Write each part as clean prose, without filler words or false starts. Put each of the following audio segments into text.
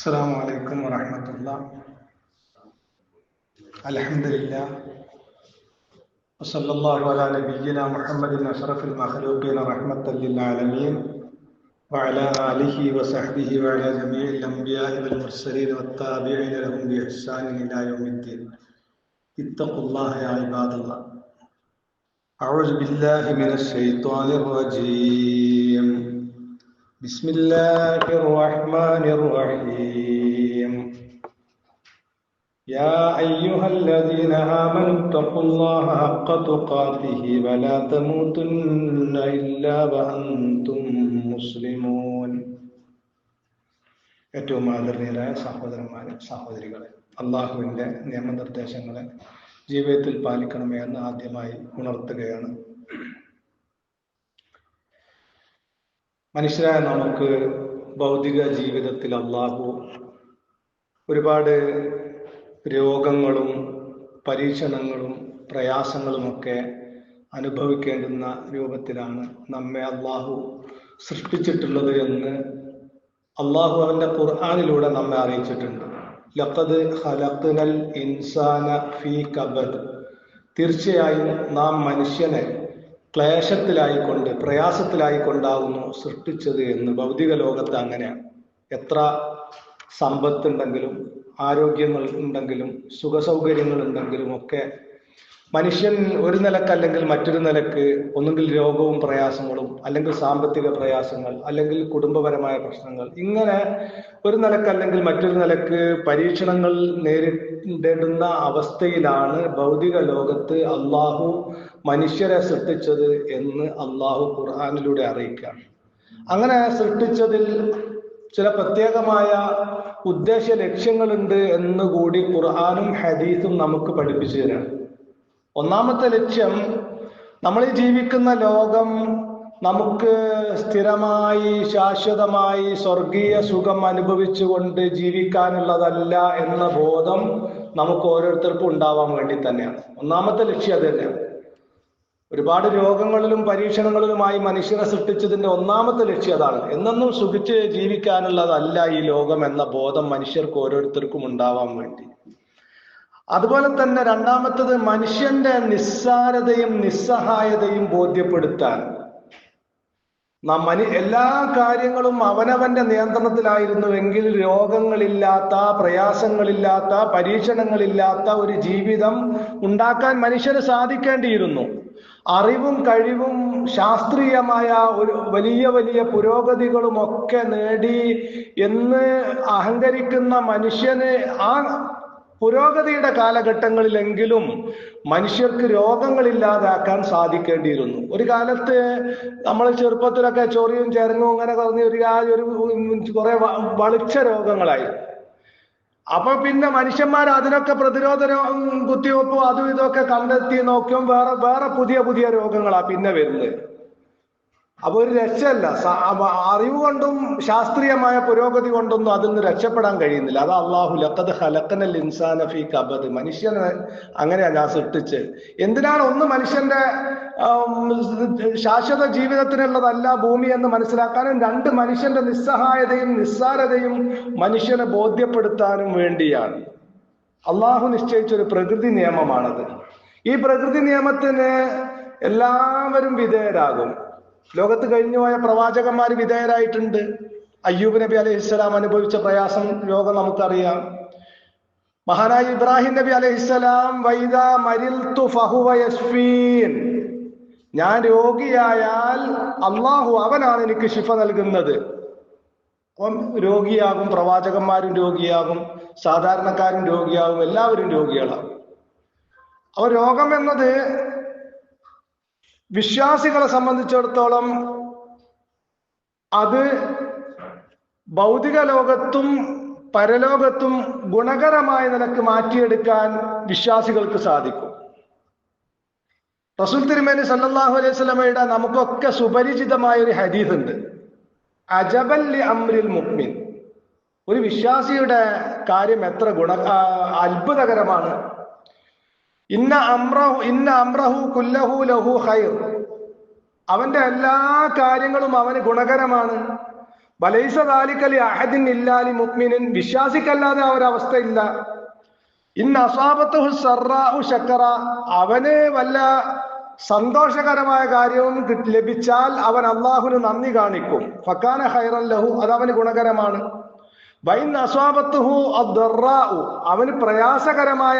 السلام عليكم ورحمة الله. الحمد لله وصلى الله على نبينا محمد أشرف المخلوقين رحمة للعالمين وعلى آله وصحبه وعلى جميع الأنبياء والمرسلين والتابعين لهم بإحسان إلى يوم الدين. اتقوا الله يا عباد الله. أعوذ بالله من الشيطان الرجيم. بسم الله الرحمن الرحيم. يا أيها الذين آمنوا اتقوا الله حق تقاته ولا تموتن إلا وأنتم مسلمون. ഏറ്റവും ആദരണീയരായ സഹോദരന്മാരെ, സഹോദരികളെ, അള്ളാഹുവിൻ്റെ നിയമനിർദ്ദേശങ്ങളെ ജീവിതത്തിൽ പാലിക്കണമേ എന്ന് ആദ്യമായി ഉണർത്തുകയാണ്. മനുഷ്യരായ നമുക്ക് ഭൗതിക ജീവിതത്തിൽ അള്ളാഹു ഒരുപാട് രോഗങ്ങളും പരീക്ഷണങ്ങളും പ്രയാസങ്ങളുമൊക്കെ അനുഭവിക്കേണ്ടുന്ന രൂപത്തിലാണ് നമ്മെ അള്ളാഹു സൃഷ്ടിച്ചിട്ടുള്ളത് എന്ന് അള്ളാഹു അവൻ്റെ ഖുർആനിലൂടെ നമ്മെ അറിയിച്ചിട്ടുണ്ട്. ലഖദ് ഖലഖ്നൽ ഇൻസാന ഫീ കബദ്. തീർച്ചയായും നാം മനുഷ്യനെ ക്ലേശത്തിലായിക്കൊണ്ട്, പ്രയാസത്തിലായിക്കൊണ്ടാകുന്നു സൃഷ്ടിച്ചത് എന്ന് ഭൗതിക ലോകത്ത് അങ്ങനെയാണ്. എത്ര സമ്പത്തുണ്ടെങ്കിലും ആരോഗ്യങ്ങൾ ഉണ്ടെങ്കിലും സുഖസൗകര്യങ്ങൾ ഉണ്ടെങ്കിലും ഒക്കെ മനുഷ്യൻ ഒരു നിലക്കല്ലെങ്കിൽ മറ്റൊരു നിലക്ക് ഒന്നുകിൽ രോഗവും പ്രയാസങ്ങളും, അല്ലെങ്കിൽ സാമ്പത്തിക പ്രയാസങ്ങൾ, അല്ലെങ്കിൽ കുടുംബപരമായ പ്രശ്നങ്ങൾ, ഇങ്ങനെ ഒരു നിലക്കല്ലെങ്കിൽ മറ്റൊരു നിലക്ക് പരീക്ഷണങ്ങൾ നേരിടേണ്ടുന്ന അവസ്ഥയിലാണ് ഭൗതിക ലോകത്ത് അള്ളാഹു മനുഷ്യരെ സൃഷ്ടിച്ചത് എന്ന് അള്ളാഹു ഖുർആനിലൂടെ അറിയിക്കുകയാണ്. അങ്ങനെ സൃഷ്ടിച്ചതിൽ ചില പ്രത്യേകമായ ഉദ്ദേശ ലക്ഷ്യങ്ങളുണ്ട് എന്നുകൂടി ഖുർആനും ഹദീസും നമുക്ക് പഠിപ്പിച്ചു തരാം. ഒന്നാമത്തെ ലക്ഷ്യം, നമ്മൾ ഈ ജീവിക്കുന്ന ലോകം നമുക്ക് സ്ഥിരമായി ശാശ്വതമായി സ്വർഗീയ സുഖം അനുഭവിച്ചുകൊണ്ട് ജീവിക്കാനുള്ളതല്ല എന്ന ബോധം നമുക്ക് ഓരോരുത്തർക്കും ഉണ്ടാവാൻ വേണ്ടി തന്നെയാണ്. ഒന്നാമത്തെ ലക്ഷ്യം അത് തന്നെയാണ്. ഒരുപാട് രോഗങ്ങളിലും പരീക്ഷണങ്ങളിലുമായി മനുഷ്യരെ സൃഷ്ടിച്ചതിന്റെ ഒന്നാമത്തെ ലക്ഷ്യം അതാണ്. എന്നെന്നും സുഖിച്ച് ജീവിക്കാനുള്ളതല്ല ഈ ലോകം എന്ന ബോധം മനുഷ്യർക്ക് ഓരോരുത്തർക്കും ഉണ്ടാവാൻ വേണ്ടി. അതുപോലെ തന്നെ രണ്ടാമത്തത്, മനുഷ്യന്റെ നിസ്സാരതയും നിസ്സഹായതയും ബോധ്യപ്പെടുത്താൻ. എല്ലാ കാര്യങ്ങളും അവനവന്റെ നിയന്ത്രണത്തിലായിരുന്നുവെങ്കിൽ രോഗങ്ങളില്ലാത്ത, പ്രയാസങ്ങളില്ലാത്ത, പരീക്ഷണങ്ങളില്ലാത്ത ഒരു ജീവിതം ഉണ്ടാക്കാൻ മനുഷ്യന് സാധിക്കേണ്ടിയിരുന്നു. അറിവും കഴിവും ശാസ്ത്രീയമായ ഒരു വലിയ വലിയ പുരോഗതികളും ഒക്കെ നേടി എന്ന് അഹങ്കരിക്കുന്ന മനുഷ്യന് ആ പുരോഗതിയുടെ കാലഘട്ടങ്ങളിലെങ്കിലും മനുഷ്യർക്ക് രോഗങ്ങളില്ലാതാക്കാൻ സാധിക്കേണ്ടിയിരുന്നു. ഒരു കാലത്ത് നമ്മൾ ചെറുപ്പത്തിലൊക്കെ ചൊറിയും ചേരങ്ങും അങ്ങനെ പറഞ്ഞ് ഒരു കുറെ വളിച്ച രോഗങ്ങളായി. അപ്പൊ പിന്നെ മനുഷ്യന്മാർ അതിനൊക്കെ പ്രതിരോധ കുത്തിവെപ്പും അതും ഇതൊക്കെ കണ്ടെത്തി നോക്കിയും വേറെ പുതിയ പുതിയ രോഗങ്ങളാ പിന്നെ വരുന്നത്. അപ്പൊ ഒരു രക്ഷയല്ല. അറിവ് കൊണ്ടും ശാസ്ത്രീയമായ പുരോഗതി കൊണ്ടൊന്നും അതിൽ നിന്ന് രക്ഷപ്പെടാൻ കഴിയുന്നില്ല. അത് അള്ളാഹു ലഖദ് ഖലഖ്നൽ ഇൻസാന ഫീ കബദ്. മനുഷ്യനെ അങ്ങനെയാ ഞാൻ സൃഷ്ടിച്ച്. എന്തിനാണ്? ഒന്ന്, മനുഷ്യന്റെ ശാശ്വത ജീവിതത്തിനുള്ളതല്ല ഭൂമി എന്ന് മനസ്സിലാക്കാനും, രണ്ട്, മനുഷ്യന്റെ നിസ്സഹായതയും നിസ്സാരതയും മനുഷ്യനെ ബോധ്യപ്പെടുത്താനും വേണ്ടിയാണ്. അള്ളാഹു നിശ്ചയിച്ചൊരു പ്രകൃതി നിയമമാണത്. ഈ പ്രകൃതി നിയമത്തിന് എല്ലാവരും വിധേയരാകും. ലോകത്ത് കഴിഞ്ഞുപോയ പ്രവാചകന്മാർ വിധേയരായിട്ടുണ്ട്. അയ്യൂബ് നബി അലൈഹിസ്സലാം അനുഭവിച്ച പ്രയാസം രോഗം നമുക്കറിയാം. മഹാനായ ഇബ്രാഹിം നബി അലൈഹിസ്സലാം വൈദാ മരിൽതു ഫഹുവ യശ്ഫീൻ. ഞാൻ രോഗിയായാൽ അള്ളാഹു അവനാണ് എനിക്ക് ശിഫ നൽകുന്നത്. രോഗിയാകും, പ്രവാചകന്മാരും രോഗിയാകും, സാധാരണക്കാരും രോഗിയാകും, എല്ലാവരും രോഗികളാകും. അപ്പോൾ രോഗം എന്നത് വിശ്വാസികളെ സംബന്ധിച്ചിടത്തോളം അത് ഭൗതിക ലോകത്തും പരലോകത്തും ഗുണകരമായ നിലക്ക് മാറ്റിയെടുക്കാൻ വിശ്വാസികൾക്ക് സാധിക്കും. റസൂൽ തിരുമേനി സല്ലല്ലാഹു അലൈഹി വസല്ലമയുടെ നമുക്കൊക്കെ സുപരിചിതമായ ഒരു ഹദീസ് ഉണ്ട്. അജബൽ ലി അംരിൽ മുഅ്മിൻ. ഒരു വിശ്വാസിയുടെ കാര്യം എത്ര അത്ഭുതകരമാണ്. ഇന്ന അംറഹു കുല്ലഹു ലഹു ഖൈർ. അവന്റെ എല്ലാ കാര്യങ്ങളും അവന് ഗുണകരമാണ്. വലൈസ ദാലിക ലി അഹദിൻ ഇല്ലാ ലി മുഅ്മിനിൻ, വിശ്വാസിക്കല്ലാതെ ആ ഒരു അവസ്ഥയില്ല. ഇൻ അസാബത്തുഹു സറാഉ ശക്കറ, അവന് വല്ല സന്തോഷകരമായ കാര്യവും ലഭിച്ചാൽ അവൻ അള്ളാഹുവിന് നന്ദി കാണിക്കും. ഫക്കാന ഖൈറൻ ലഹു, അത് അവന് ഗുണകരമാണ്. വൈൻ അസ്വാബത്തുഹു അദ്ദറാഉ, അവന് പ്രയാസകരമായ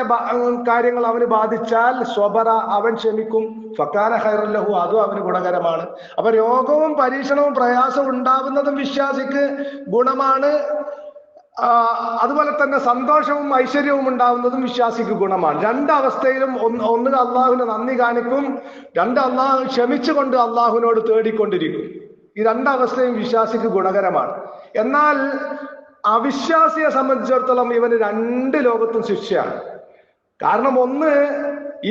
കാര്യങ്ങൾ അവന് ബാധിച്ചാൽ സ്വബറ, അവൻ ക്ഷമിക്കും. ഫക്കാന ഖൈറൻ ലഹു, അതും അവന് ഗുണകരമാണ്. അപ്പൊ രോഗവും പരീക്ഷണവും പ്രയാസവും ഉണ്ടാവുന്നതും വിശ്വാസിക്ക് ഗുണമാണ്. അതുപോലെ തന്നെ സന്തോഷവും ഐശ്വര്യവും ഉണ്ടാവുന്നതും വിശ്വാസിക്ക് ഗുണമാണ്. രണ്ടവസ്ഥയിലും ഒന്ന് അള്ളാഹുവിന് നന്ദി കാണിക്കും, അള്ളാഹു ക്ഷമിച്ചുകൊണ്ട് അള്ളാഹുവിനോട് തേടിക്കൊണ്ടിരിക്കും. ഈ രണ്ടവസ്ഥയും വിശ്വാസിക്ക് ഗുണകരമാണ്. എന്നാൽ അവിശ്വാസിയെ സംബന്ധിച്ചിടത്തോളം ഇവന് രണ്ട് ലോകത്തും ശിക്ഷയാണ്. കാരണം ഒന്ന്,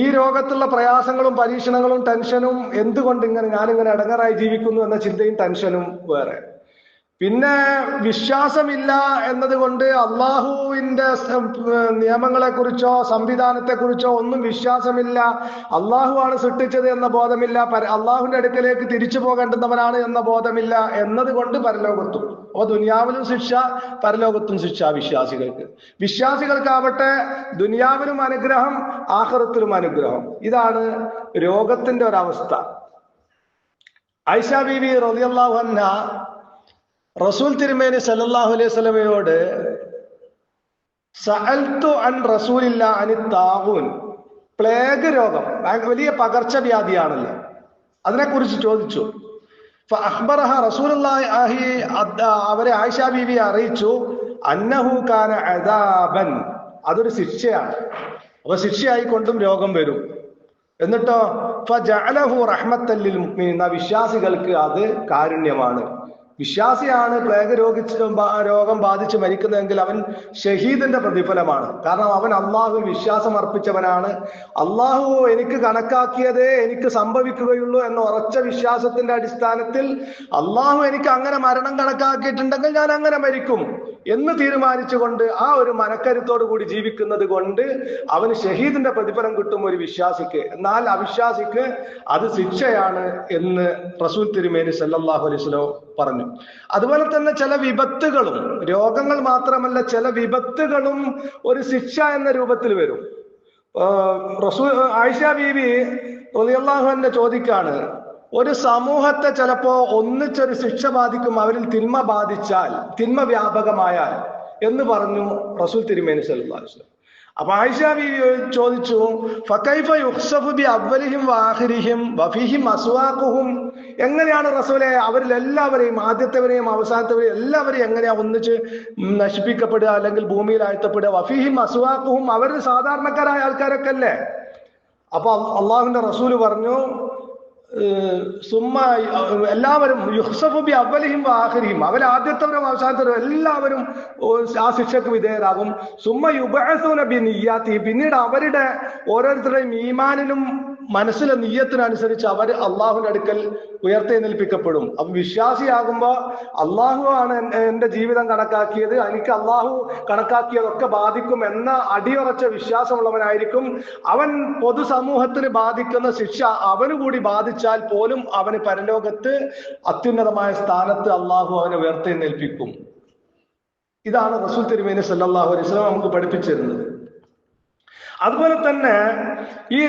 ഈ ലോകത്തുള്ള പ്രയാസങ്ങളും പരീക്ഷണങ്ങളും ടെൻഷനും, എന്തുകൊണ്ട് ഞാനിങ്ങനെ ഇടങ്ങറായി ജീവിക്കുന്നു എന്ന ചിന്തയും ടെൻഷനും വേറെ. പിന്നെ വിശ്വാസമില്ല എന്നതുകൊണ്ട് അള്ളാഹുവിന്റെ നിയമങ്ങളെ കുറിച്ചോ സംവിധാനത്തെ കുറിച്ചോ ഒന്നും വിശ്വാസമില്ല, അള്ളാഹു ആണ് സൃഷ്ടിച്ചത് എന്ന ബോധമില്ല, അള്ളാഹുവിന്റെ അടുക്കലേക്ക് തിരിച്ചു പോകേണ്ടുന്നവനാണ് എന്ന ബോധമില്ല എന്നതുകൊണ്ട് പരലോകത്തും. അപ്പൊ ദുനിയാവിലും ശിക്ഷ, പരലോകത്തും ശിക്ഷ വിശ്വാസികൾക്ക്. വിശ്വാസികൾക്കാവട്ടെ ദുനിയാവിലും അനുഗ്രഹം, ആഖിറത്തിലും അനുഗ്രഹം. ഇതാണ് രോഗത്തിന്റെ ഒരവസ്ഥ. ആയിഷ ബീവി റളിയല്ലാഹു അൻഹ റസൂൽ തിരുമേനി സല്ലല്ലാഹു അലൈഹി വസല്ലമയോട് സഅൽതു അൻ റസൂലില്ലാ അനി താഊൻ, പ്ലേഗ് രോഗം, വലിയ പകർച്ചവ്യാധിയാണല്ലോ, അതിനെക്കുറിച്ച് ചോദിച്ചു. ഫഅഖ്ബറഹ റസൂലുള്ളാഹി, അവരെ ആയിഷ ബീവി അറിയിച്ചു, അന്നഹു കാന അദാബൻ, അതൊരു ശിക്ഷയാണ്. അപ്പൊ ശിക്ഷയായിക്കൊണ്ടും രോഗം വരും. എന്നിട്ടോ ഫജഅലഹു റഹ്മത്തൻ ലിൽ മുഅ്മിനീൻ, വിശ്വാസികൾക്ക് അത് കാരുണ്യമാണ്. വിശ്വാസിയാണ് പ്ലേഗ് രോഗം ബാധിച്ച് മരിക്കുന്നതെങ്കിൽ അവൻ ഷഹീദിന്റെ പ്രതിഫലമാണ്. കാരണം അവൻ അള്ളാഹു വിശ്വാസം അർപ്പിച്ചവനാണ്. അള്ളാഹു എനിക്ക് കണക്കാക്കിയതേ എനിക്ക് സംഭവിക്കുകയുള്ളൂ എന്ന ഉറച്ച വിശ്വാസത്തിന്റെ അടിസ്ഥാനത്തിൽ അള്ളാഹു എനിക്ക് അങ്ങനെ മരണം കണക്കാക്കിയിട്ടുണ്ടെങ്കിൽ ഞാൻ അങ്ങനെ മരിക്കും എന്ന് തീരുമാനിച്ചുകൊണ്ട് ആ ഒരു മനക്കരുത്തോടു കൂടി ജീവിക്കുന്നത് കൊണ്ട് അവന് ഷഹീദിന്റെ പ്രതിഫലം കിട്ടും ഒരു വിശ്വാസിക്ക്. എന്നാൽ അവിശ്വാസിക്ക് അത് ശിക്ഷയാണ് എന്ന് റസൂൽ തിരുമേനി സല്ലല്ലാഹു അലൈഹി വസല്ലം പറഞ്ഞു. അതുപോലെ തന്നെ ചില വിപത്തുകളും, രോഗങ്ങൾ മാത്രമല്ല ചില വിപത്തുകളും ഒരു ശിക്ഷ എന്ന രൂപത്തിൽ വരും. ആയിഷ ബീവി റളിയല്ലാഹു അൻഹ ചോദിക്കാണ്, ഒരു സമൂഹത്തെ ചിലപ്പോ ഒന്നിച്ചൊരു ശിക്ഷ ബാധിക്കും, അവരിൽ തിന്മ ബാധിച്ചാൽ, തിന്മ വ്യാപകമായാൽ എന്ന് പറഞ്ഞു റസൂൽ തിരുമേനി സല്ലല്ലാഹു അലൈഹി വസല്ലം. അപ്പൊ ആയിഷ ബീവി ചോദിച്ചു, ഫകൈഫ യുഖ്സഫു ബി അവ്വലിഹിം വആഖിരിഹിം വഫീഹിം അസ്വാഖുഹും, എങ്ങനെയാണ് റസൂലെ അവരിൽ എല്ലാവരെയും, ആദ്യത്തെവരെയും അവസാനത്തെവരെയും എല്ലാവരെയും എങ്ങനെയാ ഒന്നിച്ച് നശിപ്പിക്കപ്പെടുക, അല്ലെങ്കിൽ ഭൂമിയിൽ ആഴ്ത്തപ്പെടുക? വഫീഹിം അസ്വാഖുഹും, അവർ സാധാരണക്കാരായ ആൾക്കാരൊക്കെ അല്ലേ? അപ്പൊ അള്ളാഹുവിന്റെ റസൂല് പറഞ്ഞു, എല്ലാവരും യുഖ്സഫു ബി അവ്വലിഹിം വആഖിരിഹിം, അവർ ആദ്യത്തവരും അവസാനത്തവരും എല്ലാവരും ആ ശിക്ഷക്ക് വിധേയരാകും. സുമ്മ യുബഅസൂന ബിനിയ്യാതി, പിന്നീട് അവരുടെ ഓരോരുത്തരുടെയും ഈമാനിനും മനസ്സിലെ നിയ്യത്തിനനുസരിച്ച് അവർ അള്ളാഹുവിന്റെ അടുക്കൽ ഉയർത്തെഴുന്നേൽപ്പിക്കപ്പെടും. അപ്പൊ വിശ്വാസിയാകുമ്പോ അള്ളാഹു ആണ് എന്റെ ജീവിതം കണക്കാക്കിയത്, എനിക്ക് അള്ളാഹു കണക്കാക്കിയതൊക്കെ ബാധിക്കും എന്ന അടിയുറച്ച വിശ്വാസമുള്ളവനായിരിക്കും. അവൻ പൊതുസമൂഹത്തിന് ബാധിക്കുന്ന ശിക്ഷ അവന് കൂടി ബാധിച്ചാൽ പോലും അവന് പരലോകത്ത് അത്യുന്നതമായ സ്ഥാനത്ത് അള്ളാഹു അവനെ ഉയർത്തെഴുന്നേൽപ്പിക്കും. ഇതാണ് റസൂൽ തിരുമേനി സല്ലല്ലാഹു അലൈഹി വസല്ലം നമുക്ക് പഠിപ്പിച്ചിരുന്നത്. അതുപോലെ തന്നെ ഈ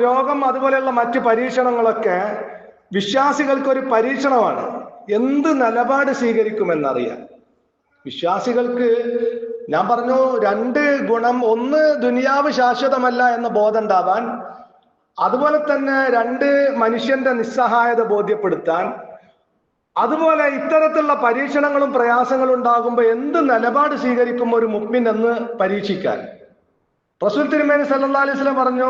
രോഗം അതുപോലെയുള്ള മറ്റ് പരീക്ഷണങ്ങളൊക്കെ വിശ്വാസികൾക്ക് ഒരു പരീക്ഷണമാണ്. എന്ത് നിലപാട് സ്വീകരിക്കുമെന്നറിയാൻ വിശ്വാസികൾക്ക്, ഞാൻ പറഞ്ഞു, രണ്ട് ഗുണം. ഒന്ന്, ദുനിയാവ് ശാശ്വതമല്ല എന്ന ബോധം ഉണ്ടാവാൻ. അതുപോലെ തന്നെ രണ്ട്, മനുഷ്യന്റെ നിസ്സഹായത ബോധ്യപ്പെടുത്താൻ. അതുപോലെ ഇത്തരത്തിലുള്ള പരീക്ഷണങ്ങളും പ്രയാസങ്ങളും ഉണ്ടാകുമ്പോൾ എന്ത് നിലപാട് സ്വീകരിക്കും ഒരു മുഅ്മിൻ എന്ന് പരീക്ഷിക്കാൻ. റസൂൽ തിരുമേനി സല്ലല്ലാഹു അലൈഹി വസല്ലം പറഞ്ഞു,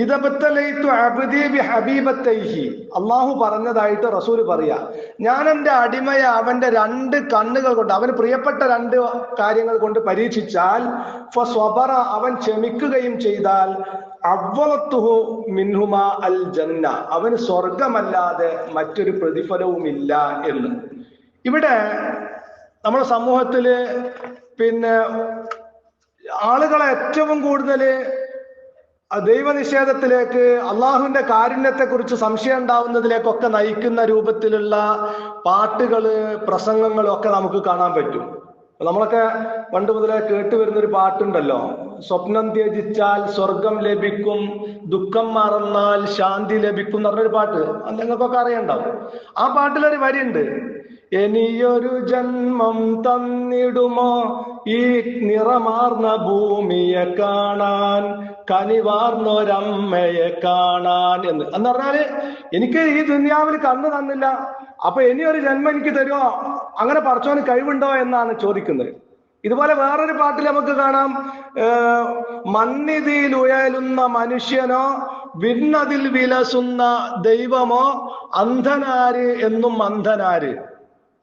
ഇദബ്തലൈതു അബ്ദി ബിഹബീബത്തൈഹി, അല്ലാഹു പറഞ്ഞതായിട്ട് റസൂൽ പറയാ, ഞാൻ എൻ്റെ അടിമയെ അവന്റെ രണ്ട് കണ്ണുകൾ കൊണ്ട്, അവന് പ്രിയപ്പെട്ട രണ്ട് കാര്യങ്ങൾ കൊണ്ട് പരീക്ഷിച്ചാൽ, ഫസ്വബറ, അവൻ ക്ഷമിക്കുകയും ചെയ്താൽ, അവ്വലത്തുഹു മിൻഹുമാ അൽ ജന്ന, അവന് സ്വർഗമല്ലാതെ മറ്റൊരു പ്രതിഫലവും ഇല്ല എന്ന്. ഇവിടെ നമ്മുടെ സമൂഹത്തില് ആളുകളെ ഏറ്റവും കൂടുതൽ ദൈവനിഷേധത്തിലേക്ക്, അള്ളാഹുവിന്റെ കാരുണ്യത്തെക്കുറിച്ച് സംശയം ഉണ്ടാവുന്നതിലേക്കൊക്കെ നയിക്കുന്ന രൂപത്തിലുള്ള പാട്ടുകള്, പ്രസംഗങ്ങളും ഒക്കെ നമുക്ക് കാണാൻ പറ്റും. നമ്മളൊക്കെ പണ്ട് മുതലേ കേട്ടുവരുന്നൊരു പാട്ടുണ്ടല്ലോ, സ്വപ്നം ത്യജിച്ചാൽ സ്വർഗം ലഭിക്കും, ദുഃഖം മറന്നാൽ ശാന്തി ലഭിക്കും എന്ന് പറഞ്ഞൊരു പാട്ട് നിങ്ങൾക്കൊക്കെ അറിയണ്ടാവും. ആ പാട്ടിലൊരു വരിയുണ്ട്, ഇനിയൊരു ജന്മം തന്നിടുമോ ഈ നിറമാർന്ന ഭൂമിയെ കാണാൻ, കനിവാർന്നൊരമ്മയെ കാണാൻ എന്ന് പറഞ്ഞാല്, എനിക്ക് ഈ ദുനിയാവിൽ കണ്ണു തന്നില്ല, അപ്പൊ ഇനിയൊരു ജന്മം എനിക്ക് തരുമോ, അങ്ങനെ പടച്ചോന് കഴിവുണ്ടോ എന്നാണ് ചോദിക്കുന്നത്. ഇതുപോലെ വേറൊരു പാട്ടിൽ നമുക്ക് കാണാം, മണ്ണിതിൽ ഉയലുന്ന മനുഷ്യനോ വിണ്ണതിൽ വിലസുന്ന ദൈവമോ, അന്ധനാര് എന്നും അന്ധനാര്.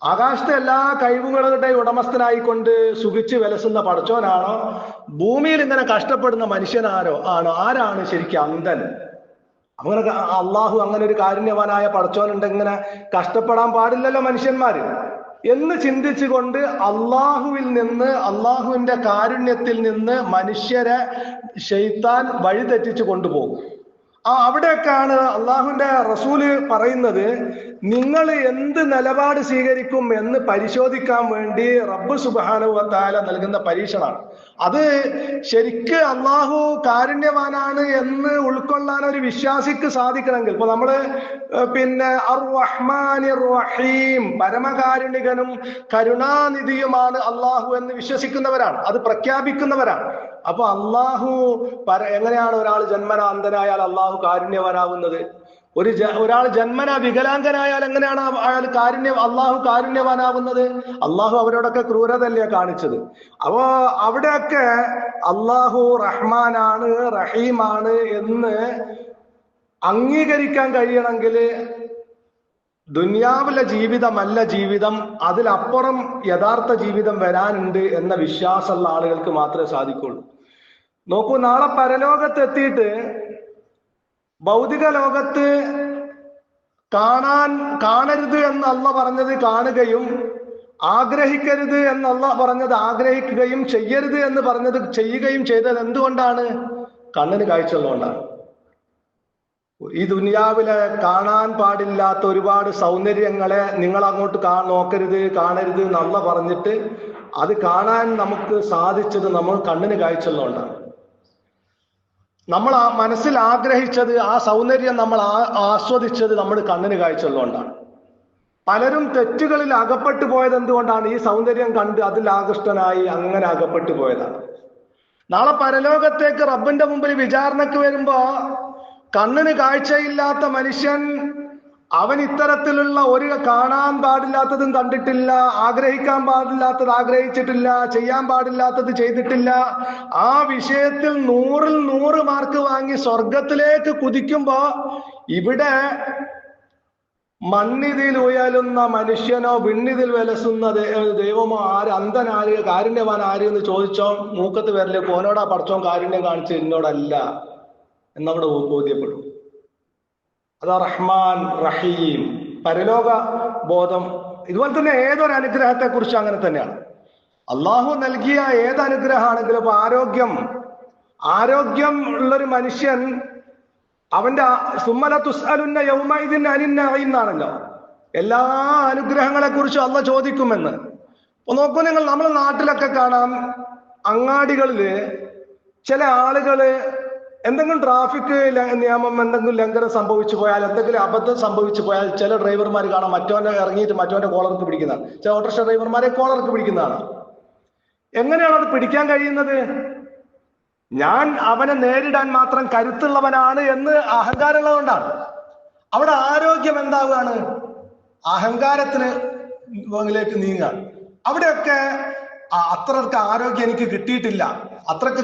ആകാശത്തെ എല്ലാ കഴിവുകളുടെ ഉടമസ്ഥനായിക്കൊണ്ട് സുഖിച്ച് വിലസുന്ന പടച്ചോനാണോ, ഭൂമിയിൽ ഇങ്ങനെ കഷ്ടപ്പെടുന്ന മനുഷ്യനാരോ ആരാണ് ശരിക്കും അന്ധൻ? അങ്ങനെ അള്ളാഹു അങ്ങനെ ഒരു കാരുണ്യവാനായ പടച്ചോനുണ്ട്, ഇങ്ങനെ കഷ്ടപ്പെടാൻ പാടില്ലല്ലോ മനുഷ്യന്മാര് എന്ന് ചിന്തിച്ചുകൊണ്ട് അള്ളാഹുവിൽ നിന്ന്, അള്ളാഹുവിന്റെ കാരുണ്യത്തിൽ നിന്ന് മനുഷ്യരെ ശൈത്താൻ വഴിതെറ്റിച്ചു കൊണ്ടുപോകും. അവിടെയൊക്കെയാണ് അള്ളാഹുവിന്റെ റസൂല് പറയുന്നത്, നിങ്ങൾ എന്ത് നിലപാട് സ്വീകരിക്കും എന്ന് പരിശോധിക്കാൻ വേണ്ടി റബ്ബ് സുബ്ഹാനഹു വ തആല നൽകുന്ന പരീക്ഷണമാണ്. അത് ശരിക്ക് അള്ളാഹു കാരുണ്യവാനാണ് എന്ന് ഉൾക്കൊള്ളാൻ ഒരു വിശ്വാസിക്ക് സാധിക്കണമെങ്കിൽ, ഇപ്പൊ നമ്മള് അർ റഹ്മാനിർ റഹീം, പരമകാരുണികനും കരുണാനിധിയുമാണ് അള്ളാഹു എന്ന് വിശ്വസിക്കുന്നവരാണ്, അത് പ്രഖ്യാപിക്കുന്നവരാണ്. അപ്പൊ അള്ളാഹു എങ്ങനെയാണ് ഒരാൾ ജന്മന അന്ധനായാൽ അള്ളാഹു കാരുണ്യവാനാവുന്നത്? ഒരാൾ ജന്മന വികലാംഗനായാൽ എങ്ങനെയാണ് അള്ളാഹു കാരുണ്യവാനാവുന്നത്? അള്ളാഹു അവരോടൊക്കെ ക്രൂരതല്ലേ കാണിച്ചത്. അപ്പോ അവിടെയൊക്കെ അള്ളാഹു റഹ്മാനാണ്, റഹീമാണ് എന്ന് അംഗീകരിക്കാൻ കഴിയണമെങ്കിൽ ദുനിയാവിലെ ജീവിതമല്ല ജീവിതം, അതിലപ്പുറം യഥാർത്ഥ ജീവിതം വരാനുണ്ട് എന്ന വിശ്വാസമുള്ള ആളുകൾക്ക് മാത്രമേ സാധിക്കുള്ളൂ. നോക്കൂ, നാളെ പരലോകത്തെത്തിയിട്ട് ഭൗതിക ലോകത്ത് കാണരുത് എന്ന് അള്ളാഹ് പറഞ്ഞത് കാണുകയും, ആഗ്രഹിക്കരുത് എന്ന് അള്ളാഹ് പറഞ്ഞത് ആഗ്രഹിക്കുകയും, ചെയ്യരുത് എന്ന് പറഞ്ഞത് ചെയ്യുകയും ചെയ്തത് എന്തുകൊണ്ടാണ്? കണ്ണിന് കാഴ്ചയുള്ളതുകൊണ്ടാണ്. ഈ ദുനിയാവിലെ കാണാൻ പാടില്ലാത്ത ഒരുപാട് സൗന്ദര്യങ്ങളെ നിങ്ങൾ അങ്ങോട്ട് നോക്കരുത്, കാണരുത് എന്ന് അള്ളാഹ് പറഞ്ഞിട്ട് അത് കാണാൻ നമുക്ക് സാധിച്ചത് നമ്മൾ കണ്ണിന് കാഴ്ചയുള്ളതുകൊണ്ടാണ്. നമ്മൾ ആ മനസ്സിൽ ആഗ്രഹിച്ചത്, ആ സൗന്ദര്യം നമ്മൾ ആസ്വദിച്ചത് നമ്മൾ കണ്ണിന് കാഴ്ചയുള്ളതുകൊണ്ടാണ്. പലരും തെറ്റുകളിൽ അകപ്പെട്ടു പോയത് എന്തുകൊണ്ടാണ്? ഈ സൗന്ദര്യം കണ്ട് അതിൽ ആകൃഷ്ടനായി അങ്ങനെ അകപ്പെട്ടു പോയതാണ്. നാളെ പരലോകത്തേക്ക് റബ്ബിന്റെ മുമ്പിൽ വിചാരണക്ക് വരുമ്പോ കണ്ണിന് കാഴ്ചയില്ലാത്ത മനുഷ്യൻ, അവൻ ഇത്തരത്തിലുള്ള ഒരു കാണാൻ പാടില്ലാത്തതും കണ്ടിട്ടില്ല, ആഗ്രഹിക്കാൻ പാടില്ലാത്തത് ആഗ്രഹിച്ചിട്ടില്ല, ചെയ്യാൻ പാടില്ലാത്തത് ചെയ്തിട്ടില്ല, ആ വിഷയത്തിൽ 100-ൽ 100 മാർക്ക് വാങ്ങി സ്വർഗത്തിലേക്ക് കുതിക്കുമ്പോ, ഇവിടെ മണ്ണിതിൽ ഉയലുന്ന മനുഷ്യനോ വിണ്ണിതിൽ വിലസുന്ന ദൈവമോ അന്ധനാര്, കാരുണ്യവാൻ ആര് എന്ന് ചോദിച്ചോ, മൂക്കത്ത് വരല് കോനോടാ പടച്ചോൻ കാരുണ്യം കാണിച്ച് എന്നോടല്ല എന്നവിടെ ബോധ്യപ്പെടും. അതാ റഹ്മാൻ റഹീം, പരലോക ബോധം. ഇതുപോലെ തന്നെ ഏതൊരു അനുഗ്രഹത്തെ കുറിച്ച് അങ്ങനെ തന്നെയാണ്. അള്ളാഹു നൽകിയ ഏത് അനുഗ്രഹമാണെങ്കിലും, ഇപ്പൊ ആരോഗ്യം ഉള്ളൊരു മനുഷ്യൻ, അവന്റെ സുമ്മല തുസ്അലുന്ന യൗമഇദിൻ അനിൻ നഈം എന്നാണല്ലോ, എല്ലാ അനുഗ്രഹങ്ങളെ കുറിച്ചും അള്ളാഹ് ചോദിക്കുമെന്ന്. അപ്പൊ നോക്കൂ നിങ്ങൾ, നമ്മളെ നാട്ടിലൊക്കെ കാണാം, അങ്ങാടികളില് ചില ആളുകള് എന്തെങ്കിലും ട്രാഫിക് നിയമം എന്തെങ്കിലും ലംഘനം സംഭവിച്ചു പോയാൽ, എന്തെങ്കിലും അബദ്ധം സംഭവിച്ചു പോയാൽ, ചില ഡ്രൈവർമാർ കാണാം മറ്റവന്റെ ഇറങ്ങിയിട്ട് മറ്റവന്റെ കോളർക്ക് പിടിക്കുന്നതാണ്. ചില ഓട്ടോറിക്ഷ ഡ്രൈവർമാരെ കോളർക്ക് പിടിക്കുന്നതാണ്. എങ്ങനെയാണ് അത് പിടിക്കാൻ കഴിയുന്നത്? ഞാൻ അവനെ നേരിടാൻ മാത്രം കരുത്തുള്ളവനാണ് എന്ന് അഹങ്കാരമുള്ളതുകൊണ്ടാണ്. അവിടെ ആരോഗ്യം എന്താവുകയാണ്? അഹങ്കാരത്തിലേക്ക് നീങ്ങാൻ. അവിടെയൊക്കെ അത്രക്ക് ആരോഗ്യം എനിക്ക് കിട്ടിയിട്ടില്ല, അത്രക്ക്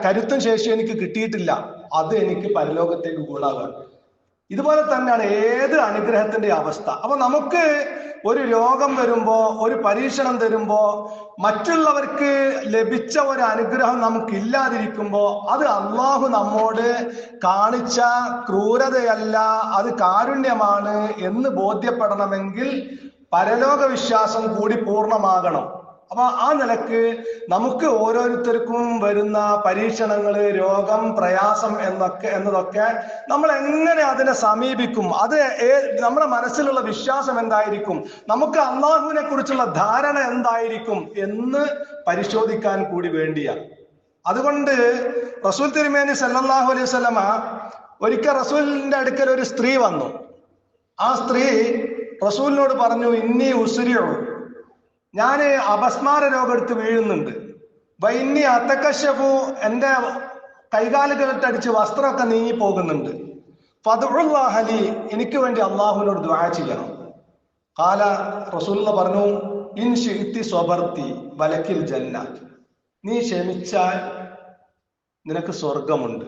കരുത്തും ശേഷിയും എനിക്ക് കിട്ടിയിട്ടില്ല, അത് എനിക്ക് പരലോകത്തേക്ക് ഗുണാകാം. ഇതുപോലെ തന്നെയാണ് ഏത് അനുഗ്രഹത്തിന്റെ അവസ്ഥ. അപ്പൊ നമുക്ക് ഒരു രോഗം വരുമ്പോ, ഒരു പരീക്ഷണം തരുമ്പോ, മറ്റുള്ളവർക്ക് ലഭിച്ച ഒരു അനുഗ്രഹം നമുക്കില്ലാതിരിക്കുമ്പോ, അത് അള്ളാഹു നമ്മോട് കാണിച്ച ക്രൂരതയല്ല, അത് കാരുണ്യമാണ് എന്ന് ബോധ്യപ്പെടണമെങ്കിൽ പരലോക വിശ്വാസം കൂടി പൂർണ്ണമാകണം. അപ്പൊ ആ നിലക്ക് നമുക്ക് ഓരോരുത്തർക്കും വരുന്ന പരീക്ഷണങ്ങള്, രോഗം, പ്രയാസം എന്നതൊക്കെ നമ്മൾ എങ്ങനെ അതിനെ സമീപിക്കും, അത് നമ്മുടെ മനസ്സിലുള്ള വിശ്വാസം എന്തായിരിക്കും, നമുക്ക് അള്ളാഹുവിനെ കുറിച്ചുള്ള ധാരണ എന്തായിരിക്കും എന്ന് പരിശോധിക്കാൻ കൂടി വേണ്ടിയാണ്. അതുകൊണ്ട് റസൂൽ തിരുമേനി സല്ലല്ലാഹു അലൈഹി വസല്ലമ ഒരിക്കൽ റസൂലിന്റെ അടുക്കൽ ഒരു സ്ത്രീ വന്നു. ആ സ്ത്രീ റസൂലിനോട് പറഞ്ഞു, ഇന്നി ഉസ്രിഉ, ഞാന് അപസ്മാര രോഗം എടുത്ത് വീഴുന്നുണ്ട്. വൈന്നി അത്തക്കശഫു, എന്റെ കൈകാലുകളിട്ടടിച്ച് വസ്ത്രമൊക്കെ നീങ്ങി പോകുന്നുണ്ട്. ഫദ്ഉല്ലാഹ ലി, എനിക്ക് വേണ്ടി അള്ളാഹുവിനോട് ദുആ ചെയ്യണം. ഖാല, റസൂലുള്ള പറഞ്ഞു, ഇൻ ശിഅ്തി സ്വബർതി വലക്കിൽ ജന്ന, നീ ക്ഷമിച്ചാൽ നിനക്ക് സ്വർഗമുണ്ട്.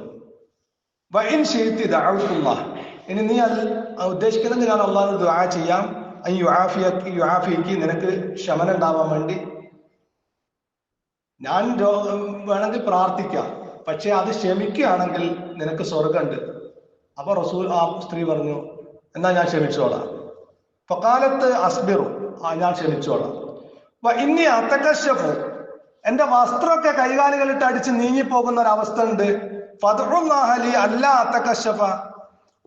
വഇൻ ശിഅ്തി ദഅഉതുല്ലാഹ്, ഇനി നീ അത് ഉദ്ദേശിക്കുന്നെങ്കിൽ ഞാൻ അള്ളാഹുവിനോട് ദുആ ചെയ്യാം, യുആഫിയക്ക്, നിനക്ക് ശമനം ഉണ്ടാവാൻ വേണ്ടി ഞാൻ വേണമെങ്കിൽ പ്രാർത്ഥിക്കാം, പക്ഷെ അത് ക്ഷമിക്കുകയാണെങ്കിൽ നിനക്ക് സ്വർഗമുണ്ട്. അപ്പൊ ആ സ്ത്രീ പറഞ്ഞു, എന്നാ ഞാൻ ക്ഷമിച്ചോളാം. ഫഖാലത്ത് അസ്ബിറു, ഞാൻ ക്ഷമിച്ചോളാം. ഇന്നി അത്തകശഫു, എന്റെ വസ്ത്രമൊക്കെ കൈകാലുകളിട്ട് അടിച്ച് നീങ്ങിപ്പോകുന്ന ഒരവസ്ഥ ഉണ്ട്. ഫദ്ഉല്ലാഹ ലി അല്ലാ അത്തകശഫ,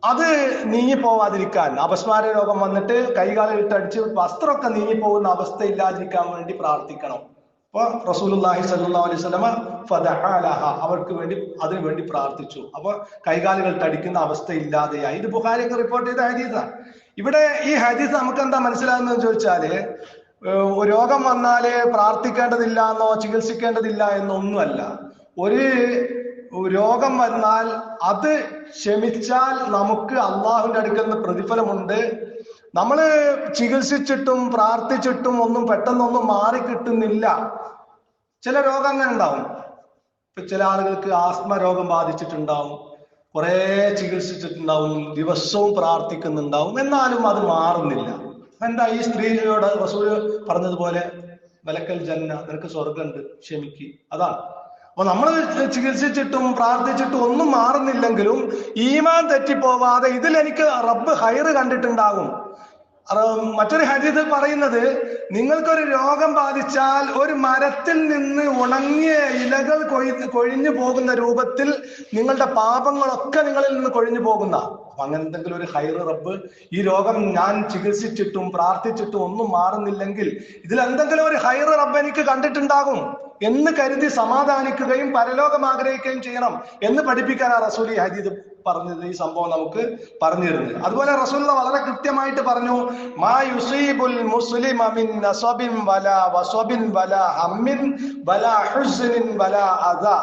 അത് നീങ്ങിപ്പോവാതിരിക്കാൻ, അപസ്മാര രോഗം വന്നിട്ട് കൈകാലിട്ട് അടിച്ച് വസ്ത്രമൊക്കെ നീങ്ങിപ്പോകുന്ന അവസ്ഥ ഇല്ലാതിരിക്കാൻ വേണ്ടി പ്രാർത്ഥിക്കണം. അപ്പൊ റസൂലുള്ളാഹി സ്വല്ലല്ലാഹു അലൈഹി വസല്ലമ ഫദഅ ലഹ, അവർക്ക് വേണ്ടി അതിനു വേണ്ടി പ്രാർത്ഥിച്ചു. അപ്പൊ കൈകാലുകളിട്ട് അടിക്കുന്ന അവസ്ഥ ഇല്ലാതെയായി. ഇത് ബുഖാരിയൊക്കെ റിപ്പോർട്ട് ചെയ്ത ഹദീസാണ്. ഇവിടെ ഈ ഹദീസ് നമുക്ക് എന്താ മനസ്സിലാകുന്നതെന്ന് ചോദിച്ചാല്, രോഗം വന്നാല് പ്രാർത്ഥിക്കേണ്ടതില്ല എന്നോ ചികിത്സിക്കേണ്ടതില്ല എന്നോ ഒന്നുമല്ല. ഒരു രോഗം വന്നാൽ അത് ക്ഷമിച്ചാൽ നമുക്ക് അള്ളാഹുവിന്റെ അടുക്കൽ നിന്ന് പ്രതിഫലമുണ്ട്. നമ്മള് ചികിത്സിച്ചിട്ടും പ്രാർത്ഥിച്ചിട്ടും ഒന്നും പെട്ടെന്നൊന്നും മാറിക്കിട്ടുന്നില്ല. ചില രോഗങ്ങൾ ഉണ്ടാവും. ഇപ്പൊ ചില ആളുകൾക്ക് ആസ്മ രോഗം ബാധിച്ചിട്ടുണ്ടാവും, കുറെ ചികിത്സിച്ചിട്ടുണ്ടാവും, ദിവസവും പ്രാർത്ഥിക്കുന്നുണ്ടാവും, എന്നാലും അത് മാറുന്നില്ല. എന്താ ഈ സ്ത്രീയോട് റസൂല് പറഞ്ഞതുപോലെ വലക്കൽ ജന്ന, നിനക്ക് സ്വർഗമുണ്ട്, ക്ഷമിക്ക്, അതാണ്. അപ്പൊ നമ്മൾ ചികിത്സിച്ചിട്ടും പ്രാർത്ഥിച്ചിട്ടും ഒന്നും മാറുന്നില്ലെങ്കിലും ഈമാൻ തെറ്റിപ്പോവാതെ ഇതിൽ എനിക്ക് റബ്ബ് ഹൈറ് കണ്ടിട്ടുണ്ടാകും. മറ്റൊരു ഹദീസിൽ പറയുന്നത്, നിങ്ങൾക്കൊരു രോഗം ബാധിച്ചാൽ ഒരു മരത്തിൽ നിന്ന് ഉണങ്ങിയ ഇലകൾ കൊഴിഞ്ഞു പോകുന്ന രൂപത്തിൽ നിങ്ങളുടെ പാപങ്ങളൊക്കെ നിങ്ങളിൽ നിന്ന് കൊഴിഞ്ഞു പോകുന്ന, അപ്പൊ അങ്ങനെ എന്തെങ്കിലും ഒരു ഹൈറ് റബ്ബ്, ഈ രോഗം ഞാൻ ചികിത്സിച്ചിട്ടും പ്രാർത്ഥിച്ചിട്ടും ഒന്നും മാറുന്നില്ലെങ്കിൽ ഇതിൽ എന്തെങ്കിലും ഒരു ഹൈറ് റബ്ബ് എനിക്ക് കണ്ടിട്ടുണ്ടാകും എന്ന് കരുതി സമാധാനിക്കുകയും പരലോകം ആഗ്രഹിക്കുകയും ചെയ്യണം എന്ന് പഠിപ്പിക്കാൻ ആ റസൂൽ ഈ ഹദീസ് പറഞ്ഞത്, ഈ സംഭവം നമുക്ക് പറഞ്ഞു തരുന്നത്. അതുപോലെ റസൂൽ വളരെ കൃത്യമായിട്ട് പറഞ്ഞു, മാ യുസീബുൽ മുസ്ലിമ മിൻ നസബിൻ വലാ വസബിൻ വലാ ഹമ്മിൻ വലാ ഹുസ്നിൻ വലാ അദാ,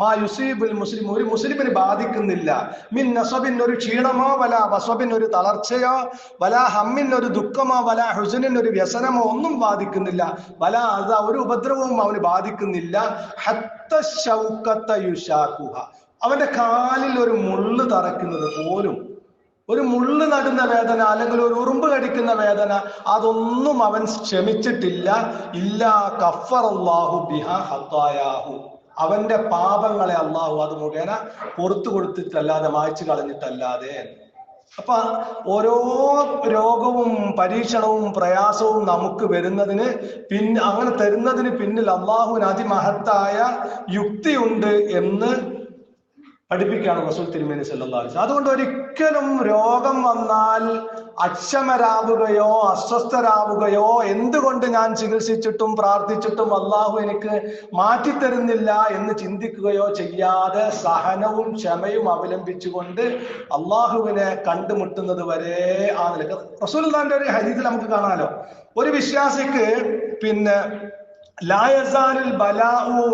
മാ യുസീബുൽ മുസ്ലിം, ഒരു മുസ്ലിമിന് ബാധിക്കുന്നില്ല, മിൻ നസബിൻ, ഒരു ക്ഷീണമോ, വലാ വസബിൻ, ഒരു തളർച്ചയോ, വലാ ഹമ്മിൻ, ഒരു ദുഃഖമോ, വലാ ഹുസ്നിൻ, ഒരു വ്യസനമോ ഒന്നും ബാധിക്കുന്നില്ല, വലാ അദാ, ഒരു ഉപദ്രവവും അവന് ബാധിക്കുന്നില്ല, ഹത്ത ശൗക്കത്ത യുശാഖുഹ, അവന്റെ കാലിൽ ഒരു മുള്ള് തറയ്ക്കുന്നത് പോലും, ഒരു മുള്ള് നടുന്ന വേദന അല്ലെങ്കിൽ ഒരു ഉറുമ്പ് കടിക്കുന്ന വേദന, അതൊന്നും അവൻ ക്ഷമിച്ചിട്ടില്ല. ഇല്ലാ കഫറല്ലാഹു ബിഹാ ഖതായാഹു, അവന്റെ പാപങ്ങളെ അള്ളാഹു അത് മുഖേന പുറത്തു കൊടുത്തിട്ടല്ലാതെ, മായ്ച്ചു കളഞ്ഞിട്ടല്ലാതെ. അപ്പൊ ഓരോ രോഗവും പരീക്ഷണവും പ്രയാസവും നമുക്ക് വരുന്നതിന് അങ്ങനെ തരുന്നതിന് പിന്നിൽ അള്ളാഹുവിന് അതിമഹത്തായ യുക്തിയുണ്ട് എന്ന് പഠിപ്പിക്കുകയാണ് റസൂൽ തിരുമേനി സല്ലല്ലാഹു അലൈഹി വസല്ലം. അതുകൊണ്ട് ഒരിക്കലും രോഗം വന്നാൽ അക്ഷമരാവുകയോ അസ്വസ്ഥരാവുകയോ, എന്തുകൊണ്ട് ഞാൻ ചികിത്സിച്ചിട്ടും പ്രാർത്ഥിച്ചിട്ടും അള്ളാഹു എനിക്ക് മാറ്റിത്തരുന്നില്ല എന്ന് ചിന്തിക്കുകയോ ചെയ്യാതെ സഹനവും ക്ഷമയും അവലംബിച്ചുകൊണ്ട് അള്ളാഹുവിനെ കണ്ടുമുട്ടുന്നത് വരെ ആ നിലക്ക്. റസൂലുള്ളാഹിന്റെ ഒരു ഹദീസിൽ നമുക്ക് കാണാലോ, ഒരു വിശ്വാസിക്ക് ലാ യസാലുൽ ബലാഉ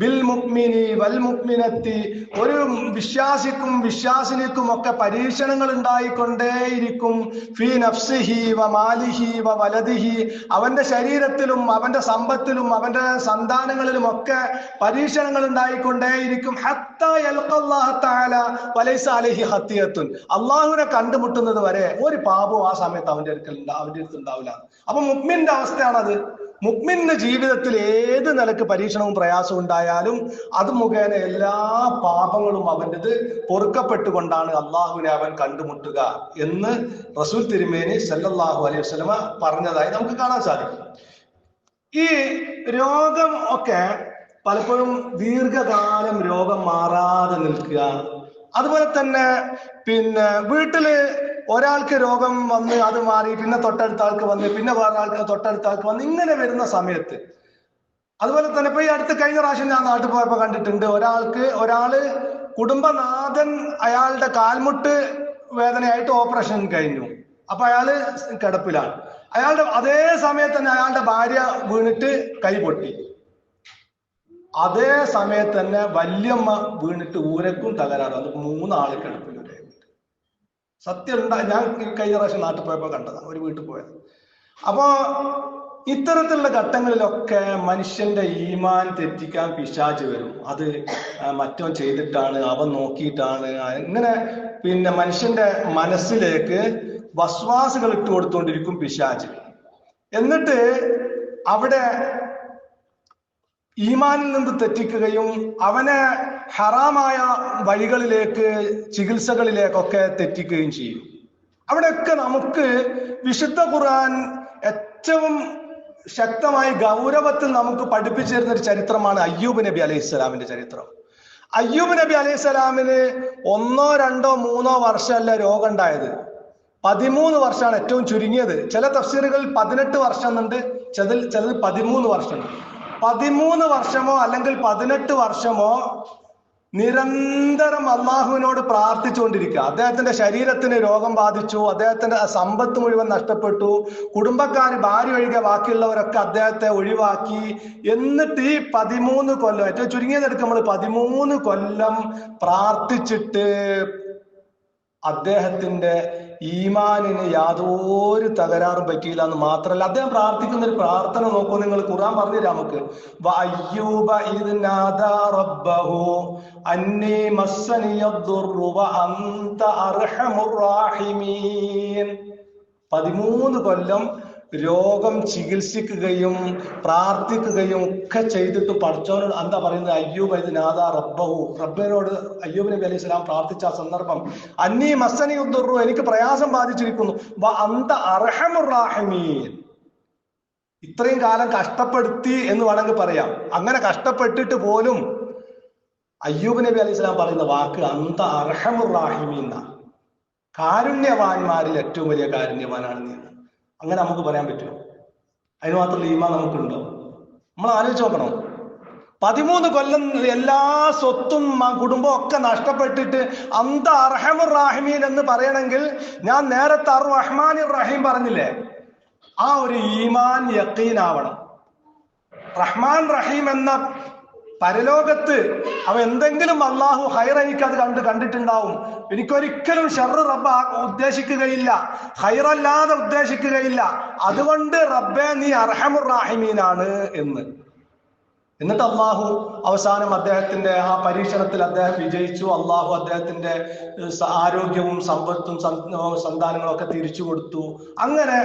ബിൽ മുഅ്മിനി വൽ മുഅ്മിനത്തി, ഒരു വിശ്വാസിക്കും വിശ്വാസിനിക്കും ഒക്കെ പരീക്ഷണങ്ങൾ ഉണ്ടായിക്കൊണ്ടേയിരിക്കും. ഫീ നഫ്സിഹി വ മാലിഹി വ വലദിഹി, അവന്റെ ശരീരത്തിലും അവന്റെ സമ്പത്തിലും അവന്റെ സന്താനങ്ങളിലും ഒക്കെ പരീക്ഷണങ്ങൾ ഉണ്ടായിക്കൊണ്ടേയിരിക്കും. ഹത്താ യൽഖല്ലാഹ തആല വലൈസ അലൈഹി ഖത്തിയത്തുൻ, അള്ളാഹുവിനെ കണ്ടുമുട്ടുന്നത് വരെ ഒരു പാപവും ആ സമയത്ത് അവന്റെ അടുത്ത് ഉണ്ടാവില്ല. അപ്പൊ മുഅ്മിന്റെ അവസ്ഥയാണത്. മുഅ്മിന്റെ ജീവിതത്തിൽ ഏത് നിലക്ക് പരീക്ഷണവും പ്രയാസവും ഉണ്ടായാലും അത് മുഖേന എല്ലാ പാപങ്ങളും അവൻ്റെത് പൊറുക്കപ്പെട്ടുകൊണ്ടാണ് അള്ളാഹുവിനെ അവൻ കണ്ടുമുട്ടുക എന്ന് റസൂൽ തിരുമേനി സല്ലല്ലാഹു അലൈഹി വസല്ലമ പറഞ്ഞതായി നമുക്ക് കാണാൻ സാധിക്കും. ഈ രോഗം ഒക്കെ പലപ്പോഴും ദീർഘകാലം രോഗം മാറാതെ നിൽക്കുക, അതുപോലെ തന്നെ വീട്ടില് ഒരാൾക്ക് രോഗം വന്ന് അത് മാറി പിന്നെ തൊട്ടടുത്ത ആൾക്ക് വന്ന് പിന്നെ വേറെ ആൾക്ക് തൊട്ടടുത്ത ആൾക്ക് വന്ന് ഇങ്ങനെ വരുന്ന സമയത്ത്, അതുപോലെ തന്നെ ഇപ്പൊ ഈ അടുത്ത് കഴിഞ്ഞ പ്രാവശ്യം ഞാൻ നാട്ടിൽ പോയപ്പോ കണ്ടിട്ടുണ്ട്, ഒരാള് കുടുംബനാഥൻ അയാളുടെ കാൽമുട്ട് വേദനയായിട്ട് ഓപ്പറേഷൻ കഴിഞ്ഞു. അപ്പൊ അയാള് കിടപ്പിലാണ്. അതേ സമയത്ത് തന്നെ അയാളുടെ ഭാര്യ വീണിട്ട് കൈ പൊട്ടി. അതേ സമയത്ത് തന്നെ വല്യമ്മ വീണിട്ട് ഊരക്കും തകരാറ്. അത് 3 ആള് കിടപ്പിലൂടെ. സത്യം ഞാൻ കഴിഞ്ഞ പ്രാവശ്യം നാട്ടിൽ പോയപ്പോ കണ്ടതാ, ഒരു വീട്ടിൽ പോയത്. അപ്പോ ഇത്തരത്തിലുള്ള ഘട്ടങ്ങളിലൊക്കെ മനുഷ്യന്റെ ഈമാൻ തെറ്റിക്കാൻ പിശാച് വരും. അത് മറ്റവൻ ചെയ്തിട്ടാണ്, അവൻ നോക്കിയിട്ടാണ്, ഇങ്ങനെ മനുഷ്യന്റെ മനസ്സിലേക്ക് വസ്വാസുകൾ ഇട്ട് കൊടുത്തുകൊണ്ടിരിക്കും പിശാച്. എന്നിട്ട് അവിടെ ഈമാനിൽ നിന്ന് തെറ്റിക്കുകയും അവനെ ഹറാമായ വഴികളിലേക്ക്, ചികിത്സകളിലേക്കൊക്കെ തെറ്റിക്കുകയും ചെയ്യും. അവിടെയൊക്കെ നമുക്ക് വിശുദ്ധ ഖുർആൻ ഏറ്റവും ശക്തമായി ഗൗരവത്തിൽ നമുക്ക് പഠിപ്പിച്ചു തരുന്ന ഒരു ചരിത്രമാണ് അയ്യൂബ് നബി അലൈഹിസ്സലാമിന്റെ ചരിത്രം. അയ്യൂബ് നബി അലൈഹിസ്സലാമിന് 1, 2, 3 വർഷമല്ല രോഗം ഉണ്ടായത്, 13 വർഷമാണ് ഏറ്റവും ചുരുങ്ങിയത്. ചില തഫ്സീറുകളിൽ 18 വർഷം ഉണ്ട്, ചിലത് 13 വർഷം. 13 വർഷമോ അല്ലെങ്കിൽ 18 വർഷമോ നിരന്തരം അള്ളാഹുവിനോട് പ്രാർത്ഥിച്ചുകൊണ്ടിരിക്കുക. അദ്ദേഹത്തിന്റെ ശരീരത്തിന് രോഗം ബാധിച്ചു, അദ്ദേഹത്തിന്റെ സമ്പത്ത് മുഴുവൻ നഷ്ടപ്പെട്ടു, കുടുംബക്കാർ ഭാര്യ ഒഴികെ ബാക്കിയുള്ളവരൊക്കെ അദ്ദേഹത്തെ ഒഴിവാക്കി. എന്നിട്ട് ഈ 13 കൊല്ലം, ഏറ്റവും ചുരുങ്ങിയതെടുക്കും നമ്മൾ, 13 കൊല്ലം പ്രാർത്ഥിച്ചിട്ട് അദ്ദേഹത്തിന്റെ ഈമാനിന് യാതൊരു തകരാറും പറ്റിയില്ല എന്ന് മാത്രമല്ല, അദ്ദേഹം പ്രാർത്ഥിക്കുന്ന ഒരു പ്രാർത്ഥന നോക്കൂ നിങ്ങൾ. ഖുർആൻ പറഞ്ഞുതരാം നമുക്ക്. വഅയ്യൂബ ഇദ് നാദാ റബ്ബഹു അന്നി മസ്സനിയദ്ദുർറു വഅന്ത അർഹമുർ റാഹിമീൻ. 13 കൊല്ലം രോഗം ചികിത്സിക്കുകയും പ്രാർത്ഥിക്കുകയും ഒക്കെ ചെയ്തിട്ട് പഠിച്ചവനോട് എന്താ പറയുന്നത്? അയ്യൂബ് ഇദ് നാദാ റബ്ബഹു, റബ്ബിനോട് അയ്യൂബ് നബി അലൈഹി സ്വലാം പ്രാർത്ഥിച്ച ആ സന്ദർഭം, അന്നീ മസ്സനിയുദ്ദുർറു, എനിക്ക് പ്രയാസം ബാധിച്ചിരിക്കുന്നു, അന്ത അർഹമുർ റാഹിമീൻ. ഇത്രയും കാലം കഷ്ടപ്പെടുത്തി എന്ന് വേണമെങ്കിൽ പറയാം. അങ്ങനെ കഷ്ടപ്പെട്ടിട്ട് പോലും അയ്യൂബ് നബി അലൈഹി സ്വലാം പറയുന്ന വാക്ക് അന്ത അർഹമുർ റാഹിമീൻ, കാരുണ്യവാന്മാരിൽ ഏറ്റവും വലിയ കാരുണ്യവാനാണ് നീ. അങ്ങനെ നമുക്ക് പറയാൻ പറ്റുമോ? അതിന് മാത്രമല്ല ഈമാൻ നമുക്കുണ്ടോ? നമ്മൾ ആലോചിച്ച് നോക്കണം. 13 കൊല്ലം എല്ലാ സ്വത്തും കുടുംബവും ഒക്കെ നഷ്ടപ്പെട്ടിട്ട് അന്ത അർഹമുർ റാഹിമീൻ എന്ന് പറയണമെങ്കിൽ, ഞാൻ നേരത്തെ അർ റഹ്മാനിർ റഹീം പറഞ്ഞില്ലേ, ആ ഒരു ഈമാൻ യഖീനാവണം. റഹ്മാൻ റഹീം എന്ന പരലോകത്ത് അവൻ എന്തെങ്കിലും അള്ളാഹു ഹൈർ എനിക്കത് കണ്ടിട്ടുണ്ടാവും. എനിക്കൊരിക്കലും ഷർറ് റബ്ബ് ഉദ്ദേശിക്കുകയില്ല, ഹൈറല്ലാതെ ഉദ്ദേശിക്കുകയില്ല. അതുകൊണ്ട് റബ്ബേ നീ അർഹമുർ റാഹിമീനാണ് എന്ന്. എന്നിട്ട് അള്ളാഹു അവസാനം അദ്ദേഹത്തിന്റെ ആ പരീക്ഷണത്തിൽ അദ്ദേഹം വിജയിച്ചു. അള്ളാഹു അദ്ദേഹത്തിന്റെ ആരോഗ്യവും സമ്പത്തും സന്താനങ്ങളും ഒക്കെ തിരിച്ചു കൊടുത്തു. അങ്ങനെ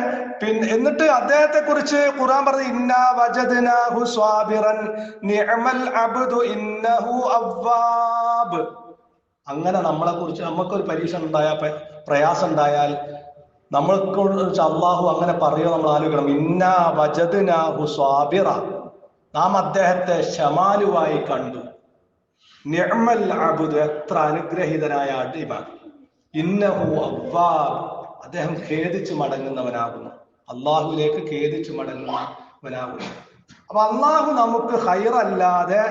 എന്നിട്ട് അദ്ദേഹത്തെ കുറിച്ച് ഖുർആൻ പറഞ്ഞു, ഇന്നാ വജദ്നാഹു സ്വാബിറൻ നിഅമൽ അബ്ദു ഇന്നഹു അവ്വാബ്. അങ്ങനെ നമ്മളെ കുറിച്ച് നമുക്കൊരു പരീക്ഷണം ഉണ്ടായാൽ, പ്രയാസം ഉണ്ടായാൽ നമ്മൾക്ക് കുറിച്ച് അള്ളാഹു അങ്ങനെ പറയുമോ? നമ്മൾ ആലോചിക്കണം. ഇന്നാ വജദ്നാഹു സ്വാബിറ, നാം അദ്ദേഹത്തെ ശമാലുവായി കണ്ടു. നിഅമൽ അബ്ദു, എത്ര അനുഗ്രഹീതനായ അടിമ. ഇന്നഹു അവ്വാബ്, അദ്ദേഹം ഖേദിച്ച് മടങ്ങുന്നവനാകുന്നു, അള്ളാഹുവിലേക്ക് ഖേദിച്ച് മടങ്ങുന്നവനാകുന്നു. അപ്പൊ അള്ളാഹു നമുക്ക് ഹൈറല്ലാതെ